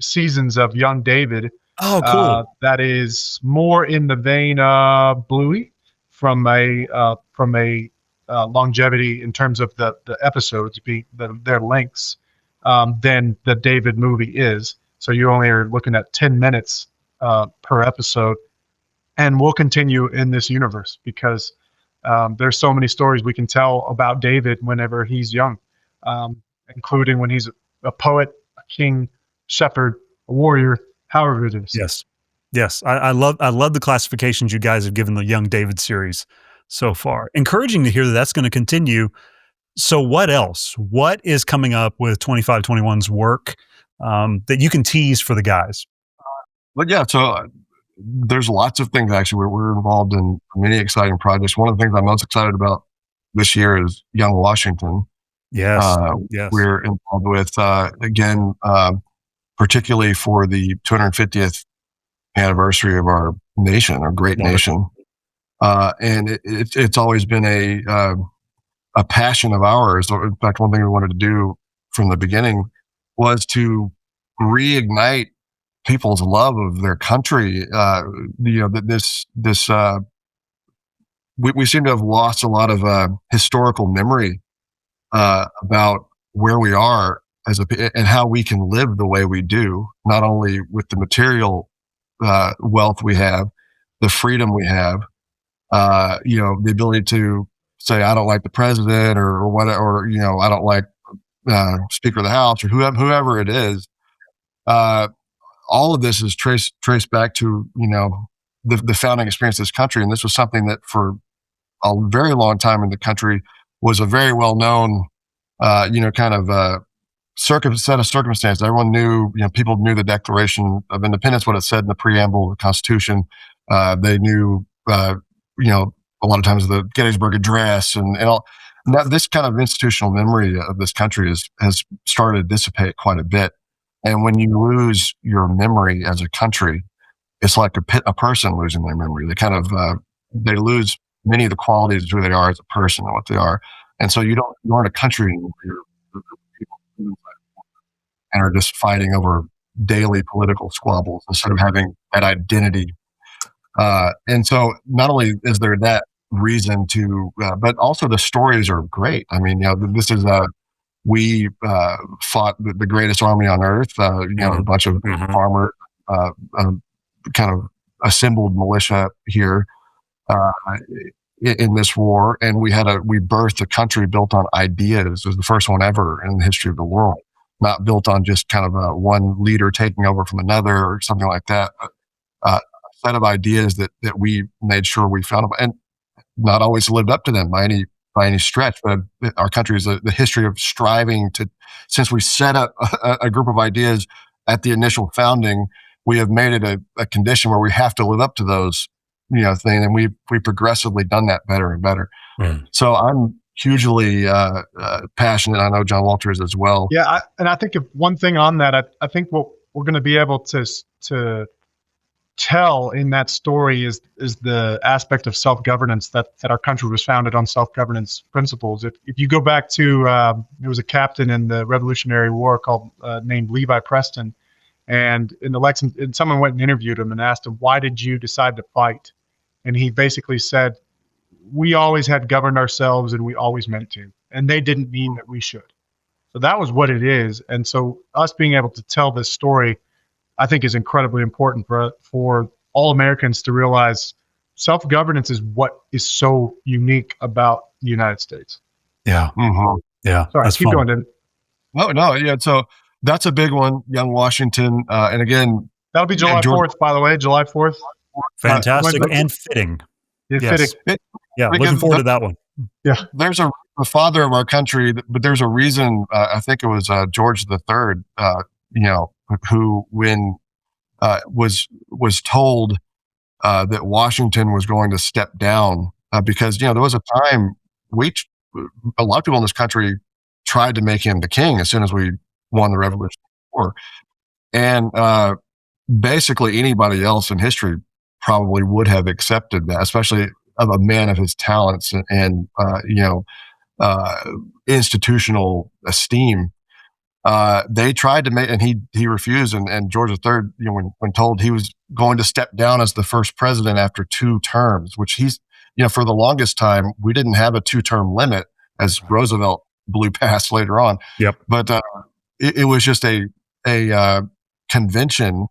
seasons of Young David. Oh, cool. That is more in the vein of Bluey from a longevity in terms of the episodes, their lengths, than the David movie is. So you only are looking at 10 minutes per episode. And we'll continue in this universe because there's so many stories we can tell about David whenever he's young, including when he's a poet, a king, shepherd, a warrior, however it is. Yes. I love the classifications you guys have given the Young David series so far. Encouraging to hear that that's going to continue. So what else? What is coming up with 2521's work that you can tease for the guys? Well, yeah. So there's lots of things, actually. We're involved in many exciting projects. One of the things I'm most excited about this year is Young Washington. Yes. We're involved with, again, particularly for the 250th anniversary of our nation, our great nation. And it's always been a passion of ours. In fact, one thing we wanted to do from the beginning was to reignite people's love of their country. We seem to have lost a lot of historical memory about where we are and how we can live the way we do, not only with the material wealth we have, the freedom we have, the ability to say, I don't like the president or whatever, or, I don't like Speaker of the House or whoever it is. All of this is traced back to, the founding experience of this country. And this was something that for a very long time in the country was a very well known, kind of set of circumstances. Everyone knew, people knew the Declaration of Independence, what it said in the preamble of the Constitution. They knew, a lot of times the Gettysburg Address and all. Now, this kind of institutional memory of this country has started to dissipate quite a bit. And when you lose your memory as a country, it's like a person losing their memory. They kind of they lose many of the qualities of who they are as a person and what they are. And so you aren't a country anymore. You're people and are just fighting over daily political squabbles instead of having that identity. And so not only is there that reason to, but also the stories are great. I mean, this is we fought the greatest army on earth. A bunch of farmer kind of assembled militia here in this war, and we birthed a country built on ideas. It was the first one ever in the history of the world, not built on just kind of one leader taking over from another or something like that. A set of ideas that we made sure we found, and not always lived up to them by any stretch. But our country is the history of striving to, since we set up a group of ideas at the initial founding, we have made it a condition where we have to live up to those, things, and we progressively done that better and better. So I'm hugely passionate. I know John Walter is as well. Yeah, and I think if one thing on that, I think what we're going to be able to tell in that story is the aspect of self-governance, that our country was founded on self-governance principles. If you go back to there was a captain in the Revolutionary War named Levi Preston, and in the Lexington, someone went and interviewed him and asked him, why did you decide to fight? And he basically said, we always had governed ourselves and we always meant to, and they didn't mean that we should. So that was what it is. And so us being able to tell this story, I think, is incredibly important for all Americans to realize self-governance is what is so unique about the United States. Yeah. Mm-hmm. Yeah. Sorry, keep going, Dan. No. Yeah. So that's a big one, Young Washington. And again, that'll be July 4th, by the way, July 4th. Fantastic and fitting. Yes. Fitting. Yeah. Looking forward to that one. Yeah. There's a father of our country, but there's a reason, I think it was George III, who when was told that Washington was going to step down because there was a time a lot of people in this country tried to make him the king as soon as we won the Revolutionary War, and basically anybody else in history probably would have accepted that, especially of a man of his talents and institutional esteem. They tried to make, and he refused. And George III, when told he was going to step down as the first president after 2 terms, which he's, for the longest time, we didn't have a 2-term limit, as Roosevelt blew past later on. Yep. But it was just a convention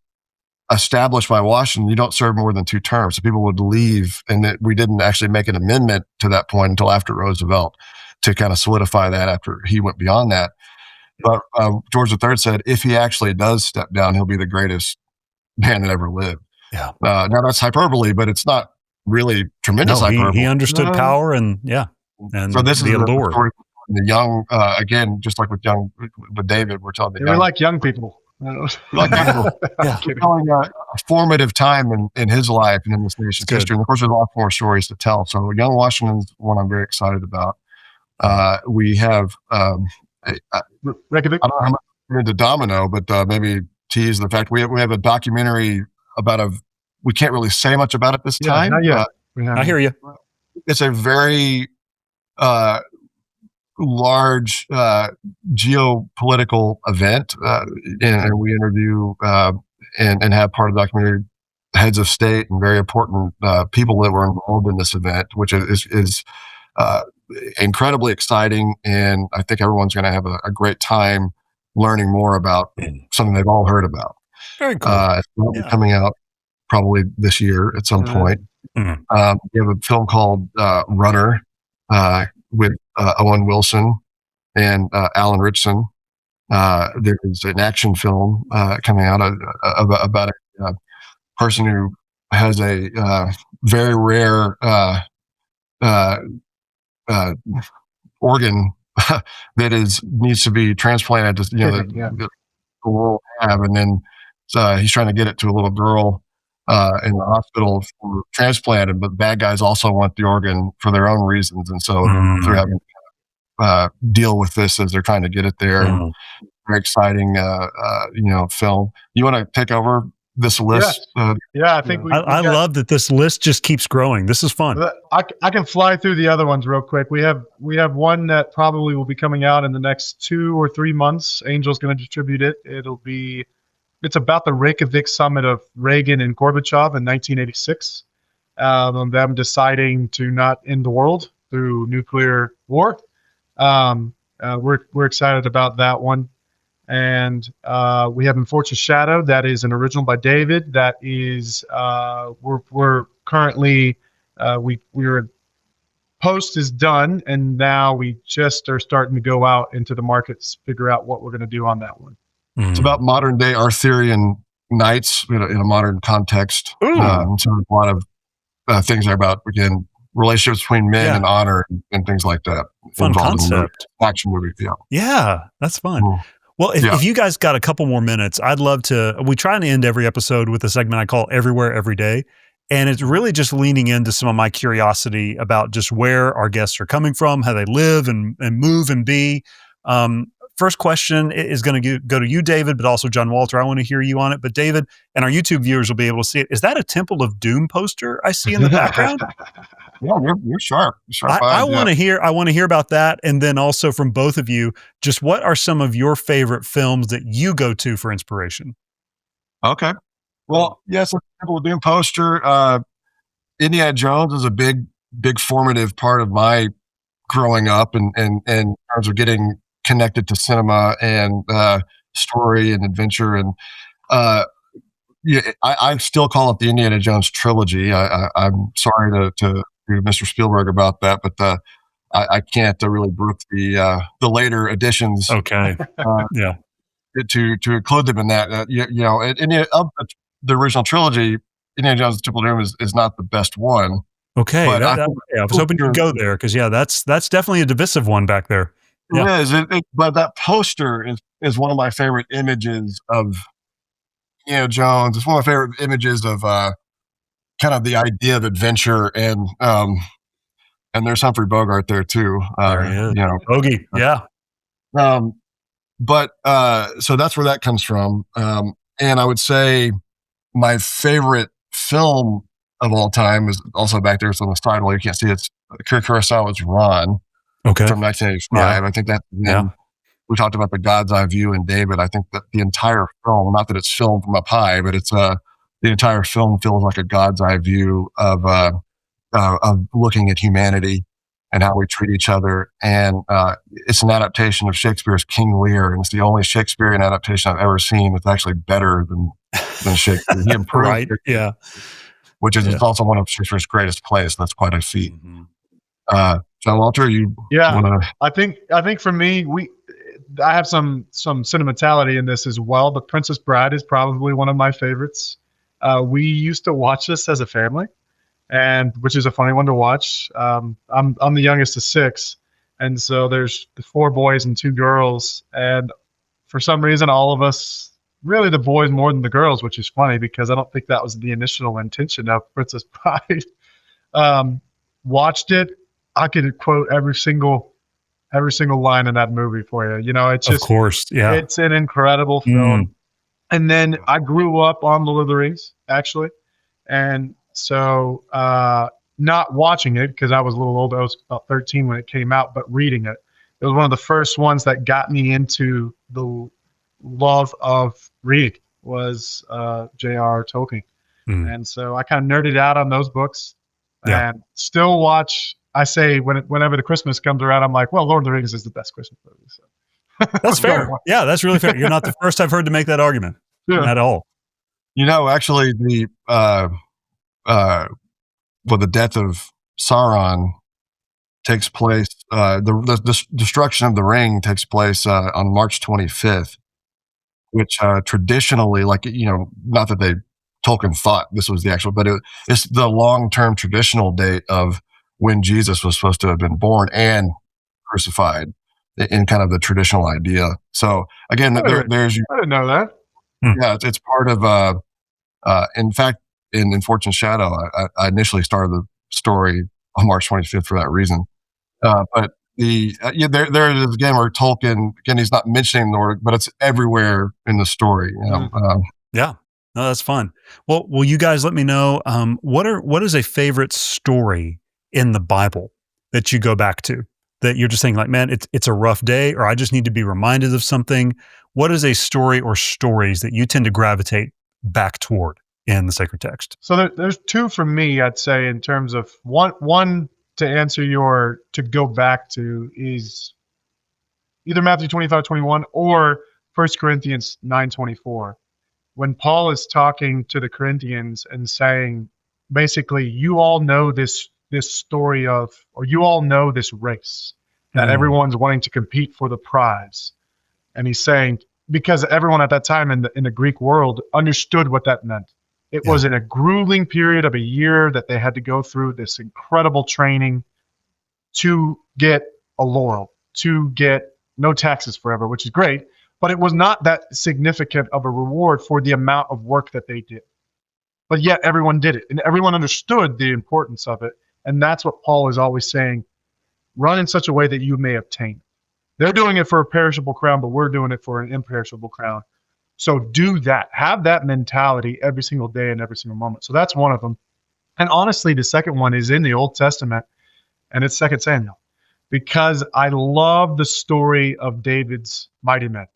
established by Washington. You don't serve more than 2 terms, so people would leave, and that we didn't actually make an amendment to that point until after Roosevelt to kind of solidify that after he went beyond that. But George III said, if he actually does step down, he'll be the greatest man that ever lived. Yeah. Now that's hyperbole, but it's not really tremendous hyperbole. He understood power and so this the is allure. The story of the young, again, just like with David, we're telling we like young people. We're telling a formative time in his life and in this nation's history. And of course, there's a lot more stories to tell. So Young Washington's one I'm very excited about. We have, I don't know how much we're into Domino, but maybe tease the fact we have a documentary about we can't really say much about it this time. Not yet. I hear you. It's a very large geopolitical event, and we interview and have part of the documentary heads of state and very important people that were involved in this event, which is incredibly exciting, and I think everyone's going to have a great time learning more about something they've all heard about. Very cool. It's coming out probably this year at some point. We have a film called Runner with Owen Wilson and Alan Ritchson. There's an action film coming out about a person who has a very rare uh, organ that needs to be transplanted to, the world have, and then he's trying to get it to a little girl in the hospital for transplanted, but bad guys also want the organ for their own reasons, and so they're having to deal with this as they're trying to get it there. And very exciting, film. You want to take over this list? I think I love that this list just keeps growing. This is fun. I can fly through the other ones real quick. We have one that probably will be coming out in the next 2 or 3 months. Angel's going to distribute it. It's about the Reykjavik summit of Reagan and Gorbachev in 1986. Them deciding to not end the world through nuclear war. We're excited about that one. And we have Enforcer's Shadow. That is an original by David. That is we're currently we're post is done, and now we just are starting to go out into the markets, figure out what we're going to do on that one. It's about modern day Arthurian knights in a modern context. So a lot of things are about, again, relationships between men and honor and things like that. Fun concept. Action movie. Yeah, that's fun. Well, if you guys got a couple more minutes, I'd love to. We try and end every episode with a segment I call Everywhere, Every Day. And it's really just leaning into some of my curiosity about just where our guests are coming from, how they live and move and be. First question is going to go to you, David, but also John Walter. I want to hear you on it. But David, and our YouTube viewers will be able to see it. Is that a Temple of Doom poster I see in the background? Yeah, you're sharp. I want to hear. I want to hear about that, and then also from both of you, just what are some of your favorite films that you go to for inspiration? Okay. Well, yes, a Temple of Doom poster. Indiana Jones is a big formative part of my growing up, and in terms of getting connected to cinema and story and adventure, and I still call it the Indiana Jones trilogy. I'm sorry to Mr. Spielberg about that, but I can't really brook the later editions. Okay, to include them in that. Of the original trilogy, Indiana Jones: Temple of Doom is not the best one. Okay, I was hoping you'd go there because that's definitely a divisive one back there. Yeah. It is, but that poster is one of my favorite images of Jones. It's one of my favorite images of kind of the idea of adventure, and there's Humphrey Bogart there too. There he is. Bogey, yeah. But so that's where that comes from. And I would say my favorite film of all time is also back there. It's on the title. You can't see it. It's Akira Kurosawa's Ron. Okay. From 1985. I think that we talked about the God's Eye view in David. I think that the entire film, not that it's filmed from up high, but it's the entire film feels like a God's eye view of looking at humanity and how we treat each other. And it's an adaptation of Shakespeare's King Lear, and it's the only Shakespearean adaptation I've ever seen that's actually better than Shakespeare. He improved, right? Yeah. Which is it's also one of Shakespeare's greatest plays. That's quite a feat. John Walter, I think for me, I have some sentimentality in this as well. The Princess Bride is probably one of my favorites. We used to watch this as a family, and which is a funny one to watch. I'm the youngest of 6, and so there's 4 boys and 2 girls, and for some reason, all of us, really the boys more than the girls, which is funny because I don't think that was the initial intention of Princess Bride. Watched it. I could quote every single line in that movie for you. It's just, of course, yeah. It's an incredible film. And then I grew up on Lord of the Rings, actually, and so not watching it because I was a little old. I was about 13 when it came out, but reading it. It was one of the first ones that got me into the love of reading was J.R.R. Tolkien, and so I kind of nerded out on those books, and still watch. I say whenever the Christmas comes around, I'm like, well, Lord of the Rings is the best Christmas movie. So. That's fair. Yeah, that's really fair. You're not the first I've heard to make that argument at all. Actually, the death of Sauron takes place. The destruction of the ring takes place on March 25th, which traditionally, not that they Tolkien thought this was the actual, but it's the long-term traditional date of when Jesus was supposed to have been born and crucified in kind of the traditional idea. So again, there's I didn't know that. yeah, it's part of. In fact, in Fortune's Shadow, I initially started the story on March 25th for that reason. But there it is again, where Tolkien, again, he's not mentioning Nordic, but it's everywhere in the story. Yeah. No, that's fun. Well, will you guys let me know what is a favorite story in the Bible that you go back to, that you're just saying like, man, it's a rough day, or I just need to be reminded of something? What is a story or stories that you tend to gravitate back toward in the sacred text? So there's two for me, I'd say, in terms of one to answer to go back to is either Matthew 25:21 or 1 Corinthians 9:24. When Paul is talking to the Corinthians and saying, basically, you all know this story of, or you all know this race that everyone's wanting to compete for the prize. And he's saying, because everyone at that time in the Greek world understood what that meant. It was in a grueling period of a year that they had to go through this incredible training to get a laurel, to get no taxes forever, which is great. But it was not that significant of a reward for the amount of work that they did. But yet everyone did it, and everyone understood the importance of it. And that's what Paul is always saying: run in such a way that you may obtain. They're doing it for a perishable crown, but we're doing it for an imperishable crown. So do that. Have that mentality every single day and every single moment. So that's one of them. And honestly, the second one is in the Old Testament, and it's 2 Samuel, because I love the story of David's mighty men.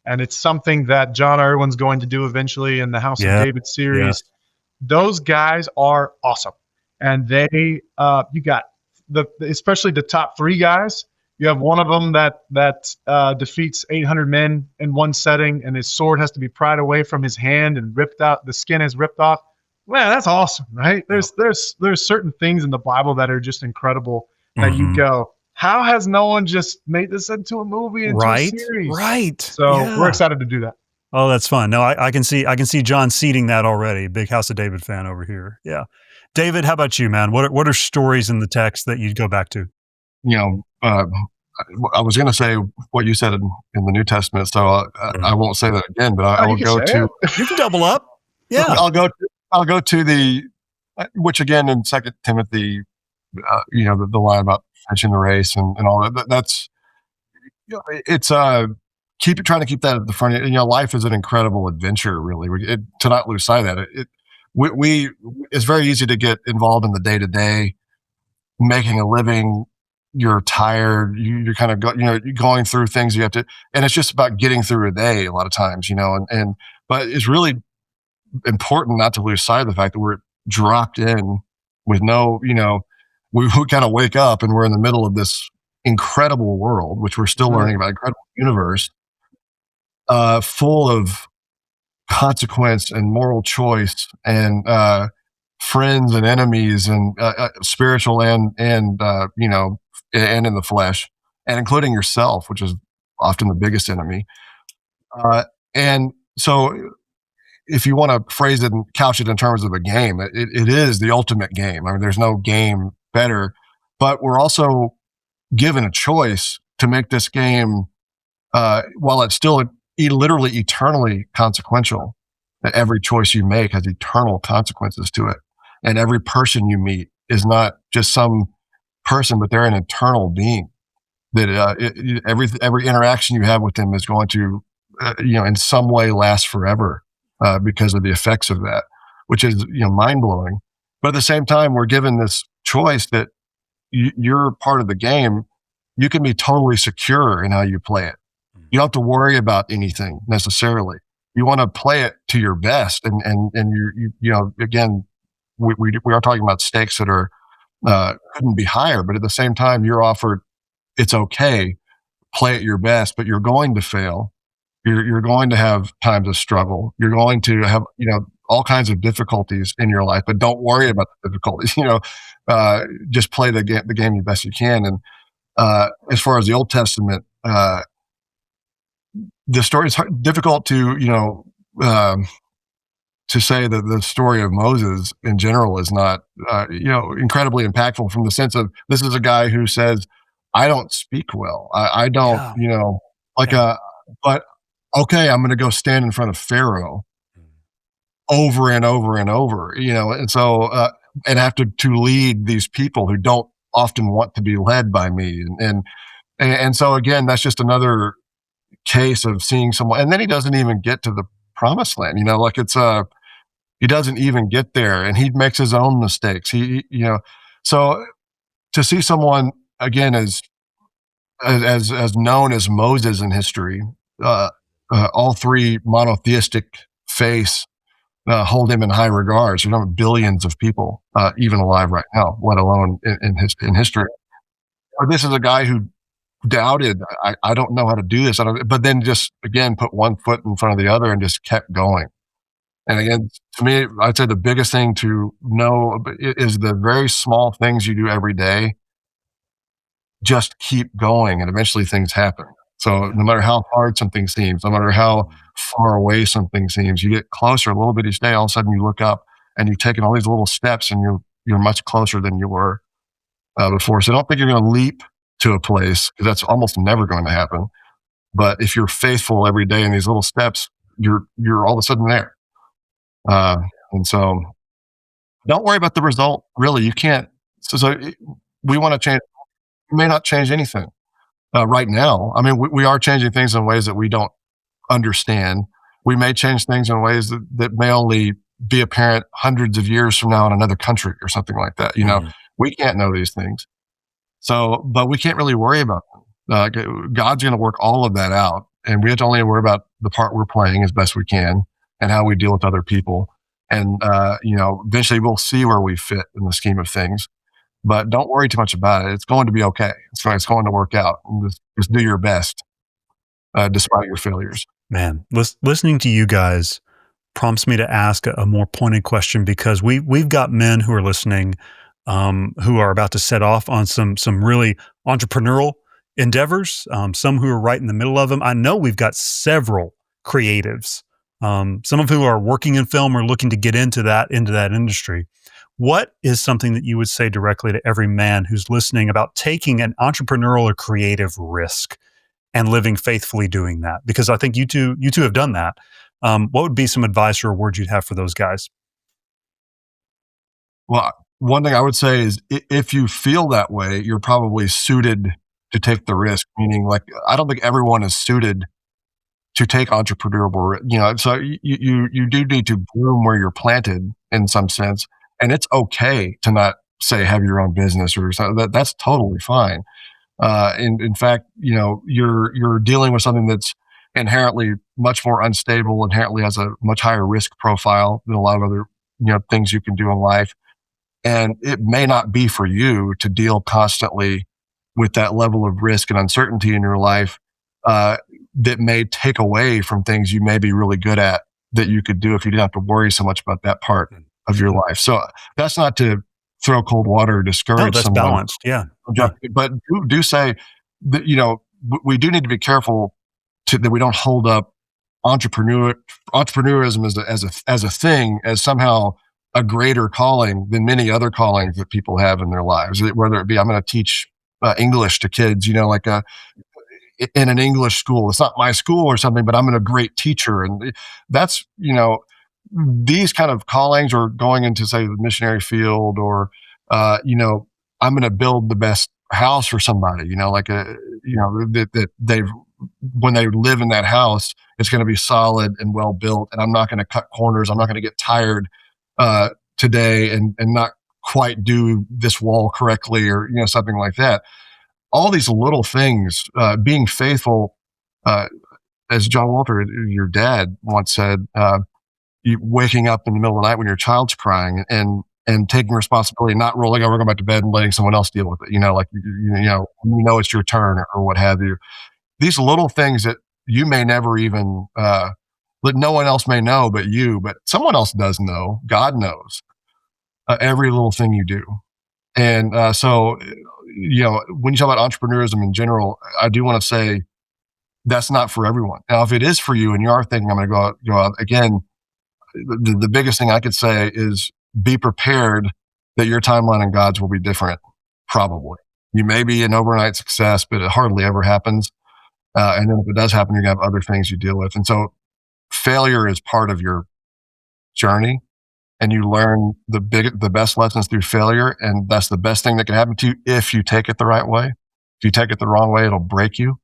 And it's something that John Irwin's going to do eventually in the House of David series. Those guys are awesome. And they, you got especially the top three guys. You have one of them that defeats 800 men in one setting, and his sword has to be pried away from his hand and ripped out. The skin is ripped off. Man, that's awesome, right? There's certain things in the Bible that are just incredible that you go, how has no one just made this into a movie, into a series? Right. So we're excited to do that. Oh, that's fun. No, I can see John seeding that already. Big House of David fan over here. Yeah. David, how about you, man? What are stories in the text that you'd go back to? I was going to say what you said in the New Testament, so I won't say that again. But I will go to. You can double up. Yeah. I'll go to the, which again in 2 Timothy, the line about finishing the race and all that. That's, it's trying to keep that at the front. Life is an incredible adventure, really. To not lose sight of that. It's very easy to get involved in the day to day, making a living. You're tired. You're kind of you're going through things you have to, and it's just about getting through a day a lot of times, but it's really important not to lose sight of the fact that we're dropped in with no, we kind of wake up and we're in the middle of this incredible world, which we're still learning about, incredible universe, full of consequence and moral choice and friends and enemies and spiritual and in the flesh, and including yourself, which is often the biggest enemy. And so if you want to phrase it and couch it in terms of a game, it is the ultimate game. I mean, there's no game better, but we're also given a choice to make this game, while it's still literally eternally consequential. That every choice you make has eternal consequences to it. And every person you meet is not just some person, but they're an eternal being. That every interaction you have with them is going to, in some way last forever because of the effects of that, which is mind blowing. But at the same time, we're given this choice that you're part of the game. You can be totally secure in how you play it. You don't have to worry about anything necessarily. You want to play it to your best, and again, we are talking about stakes that are couldn't be higher, but at the same time, you're offered, it's okay, play at your best, but you're going to fail. You're going to have times of struggle. You're going to have all kinds of difficulties in your life, but don't worry about the difficulties. Just play the game the best you can. And as far as the Old Testament, the story is difficult to to say that the story of Moses in general is not, incredibly impactful from the sense of this is a guy who says, I don't speak well. I don't, Yeah. like Yeah. but okay, I'm going to go stand in front of Pharaoh over and over and over, and so, and have to lead these people who don't often want to be led by me. And so again, that's just another case of seeing someone, and then he doesn't even get to the promised land, like he doesn't even get there, and he makes his own mistakes. So to see someone again as known as Moses in history, all three monotheistic faiths hold him in high regards. There's not billions of people even alive right now, let alone in history. But this is a guy who doubted, I don't know how to do this. But then just again put one foot in front of the other and just kept going. And again, to me, I'd say the biggest thing to know is the very small things you do every day. Just keep going, and eventually things happen. So no matter how hard something seems, no matter how far away something seems, you get closer a little bit each day. All of a sudden, you look up and you've taken all these little steps, and you're much closer than you were before. So I don't think you're going to leap to a place, because that's almost never going to happen. But if you're faithful every day in these little steps, you're all of a sudden there. And so don't worry about the result. Really, you can't. So we want to change. We may not change anything right now. I mean, we are changing things in ways that we don't understand. We may change things in ways that may only be apparent hundreds of years from now in another country or something like that. We can't know these things. So, but we can't really worry about them. God's going to work all of that out, and we have to only worry about the part we're playing as best we can and how we deal with other people. And, eventually we'll see where we fit in the scheme of things. But don't worry too much about it. It's going to be okay. It's going to work out. And just do your best, despite your failures. Man, listening to you guys prompts me to ask a more pointed question, because we've got men who are listening, who are about to set off on some really entrepreneurial endeavors. Some who are right in the middle of them. I know we've got several creatives, some of who are working in film or looking to get into that industry. What is something that you would say directly to every man who's listening about taking an entrepreneurial or creative risk and living faithfully doing that? Because I think you two have done that. What would be some advice or words you'd have for those guys? Well, one thing I would say is if you feel that way, you're probably suited to take the risk. Meaning, like, I don't think everyone is suited to take entrepreneurial risk. So you do need to bloom where you're planted in some sense. And it's okay to not say have your own business or something. That's totally fine. In fact, you're dealing with something that's inherently much more unstable, inherently has a much higher risk profile than a lot of other things you can do in life. And it may not be for you to deal constantly with that level of risk and uncertainty in your life that may take away from things you may be really good at that you could do if you didn't have to worry so much about that part of your life. So that's not to throw cold water or discourage that's someone. Balanced. Yeah. But do say that, we do need to be careful that we don't hold up entrepreneurism as a thing, as somehow a greater calling than many other callings that people have in their lives. Whether it be, I'm going to teach English to kids, in an English school. It's not my school or something, but I'm a great teacher. And that's, these kind of callings, or going into, say, the missionary field, or, I'm going to build the best house for somebody, that they've, when they live in that house, it's going to be solid and well built. And I'm not going to cut corners. I'm not going to get tired today and not quite do this wall correctly, or, something like that. All these little things, being faithful, as John Walter, your dad, once said, you waking up in the middle of the night when your child's crying and taking responsibility, not rolling over, going back to bed and letting someone else deal with it. It's your turn, or what have you. These little things that you may never even, that no one else may know but you, but someone else does know. God knows every little thing you do. And so, when you talk about entrepreneurism in general, I do want to say that's not for everyone. Now, if it is for you and you are thinking, I'm going to go out again, the biggest thing I could say is be prepared that your timeline and God's will be different. Probably. You may be an overnight success, but it hardly ever happens. And then if it does happen, you're going to have other things you deal with. And so failure is part of your journey, and you learn the best lessons through failure. And that's the best thing that can happen to you if you take it the right way. If you take it the wrong way, it'll break you.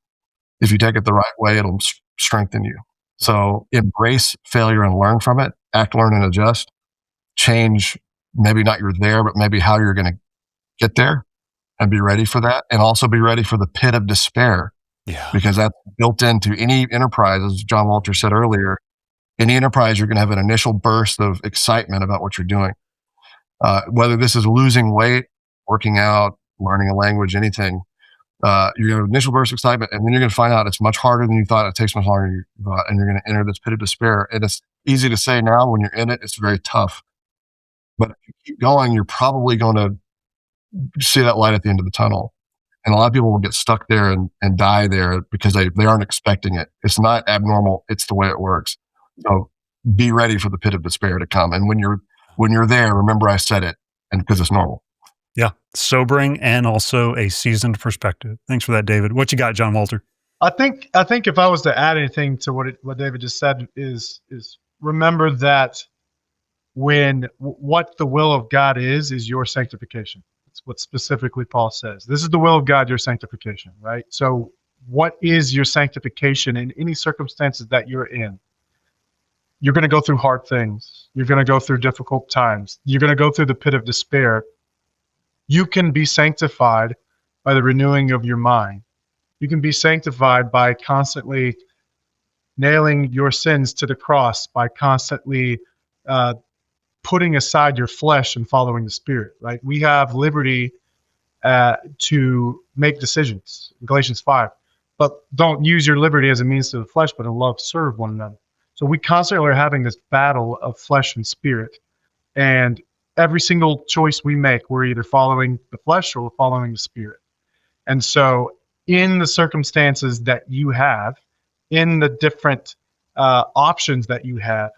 If you take it the right way, it'll strengthen you. So embrace failure and learn from it. Act, learn, and adjust. Change, maybe not you're there, but maybe how you're going to get there, and be ready for that. And also be ready for the pit of despair. Yeah. Because that's built into any enterprise, as John Walter said earlier. Any enterprise, you're going to have an initial burst of excitement about what you're doing. Whether this is losing weight, working out, learning a language, anything, you're going to have an initial burst of excitement, and then you're going to find out it's much harder than you thought. It takes much longer than you thought, and you're going to enter this pit of despair. And it's easy to say now. When you're in it, it's very tough. But if you keep going, you're probably going to see that light at the end of the tunnel. And a lot of people will get stuck there and die there because they aren't expecting it. It's not abnormal. It's the way it works. So be ready for the pit of despair to come. And when you're there, remember I said it, and because it's normal. Yeah. Sobering and also a seasoned perspective. Thanks for that, David. What you got, John Walter? I think if I was to add anything to what David just said is remember that what the will of God is your sanctification. That's what specifically Paul says. This is the will of God, your sanctification, right? So what is your sanctification in any circumstances that you're in? You're going to go through hard things. You're going to go through difficult times. You're going to go through the pit of despair. You can be sanctified by the renewing of your mind. You can be sanctified by constantly nailing your sins to the cross, by constantly putting aside your flesh and following the Spirit, right? We have liberty to make decisions, Galatians 5. But don't use your liberty as a means to the flesh, but in love serve one another. So we constantly are having this battle of flesh and spirit. And every single choice we make, we're either following the flesh or we're following the Spirit. And so in the circumstances that you have, in the different options that you have,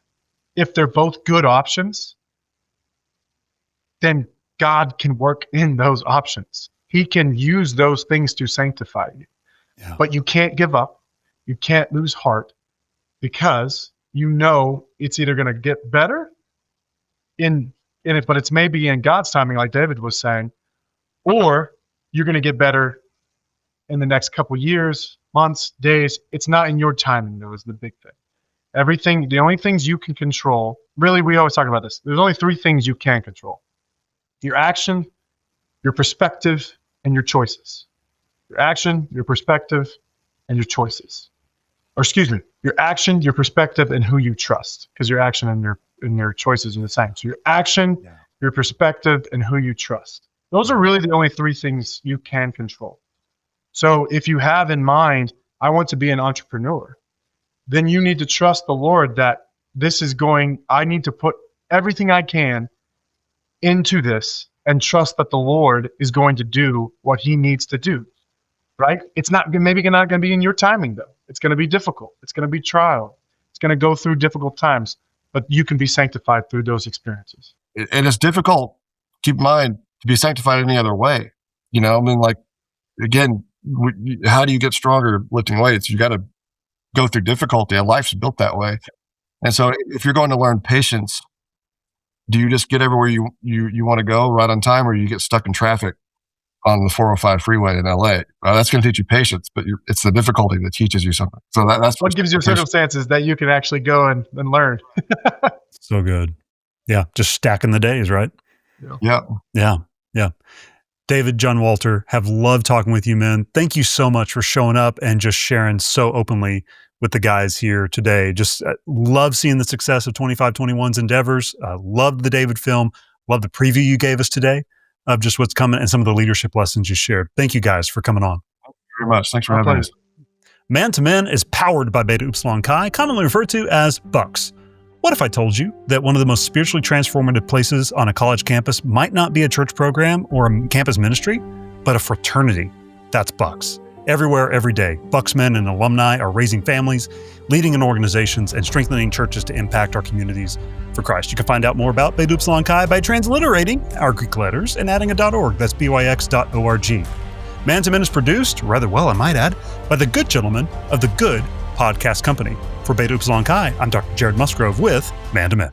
if they're both good options, then God can work in those options. He can use those things to sanctify you. Yeah. But you can't give up. You can't lose heart, because you know it's either going to get better in it, but it's maybe in God's timing, like David was saying, or you're going to get better in the next couple years, months, days. It's not in your timing, though, is the big thing. Everything, the only things you can control, really, we always talk about this. There's only 3 things you can control: your action, your perspective, and your choices. Your action, your perspective, and your choices. Or excuse me, your action, your perspective, and who you trust, because your action and your choices are the same. So your action, your perspective, and who you trust. Those are really the only 3 things you can control. So if you have in mind, I want to be an entrepreneur, then you need to trust the Lord that I need to put everything I can into this and trust that the Lord is going to do what he needs to do, right? It's maybe not going to be in your timing, though. It's going to be difficult. It's going to be trial. It's going to go through difficult times, but you can be sanctified through those experiences. And it's difficult, keep in mind, to be sanctified any other way. You know, I mean, like, again, how do you get stronger lifting weights? You got to go through difficulty, and life's built that way. And so if you're going to learn patience, do you just get everywhere you want to go right on time, or you get stuck in traffic on the 405 freeway in LA? That's going to teach you patience, but it's the difficulty that teaches you something. So that's what gives you circumstances that you can actually go and learn. So good. Yeah. Just stacking the days, right? Yeah. David, John Walter, have loved talking with you, man. Thank you so much for showing up and just sharing so openly with the guys here today. Just love seeing the success of 2521's endeavors. Love the David film. Love the preview you gave us today of just what's coming and some of the leadership lessons you shared. Thank you guys for coming on. Thank you very much. Thanks for having us. Man to Men is powered by Beta Upsilon Chi, commonly referred to as Bucks. What if I told you that one of the most spiritually transformative places on a college campus might not be a church program or a campus ministry, but a fraternity? That's Bucks. Everywhere, every day, Bucksmen and alumni are raising families, leading in organizations, and strengthening churches to impact our communities for Christ. You can find out more about Beta Upsilon Chi by transliterating our Greek letters and adding a .org. That's byx.org. Man to Men is produced, rather well I might add, by the good gentlemen of the Good Podcast Company. For Beta Upsilon Chi, I'm Dr. Jared Musgrove with Man to Men.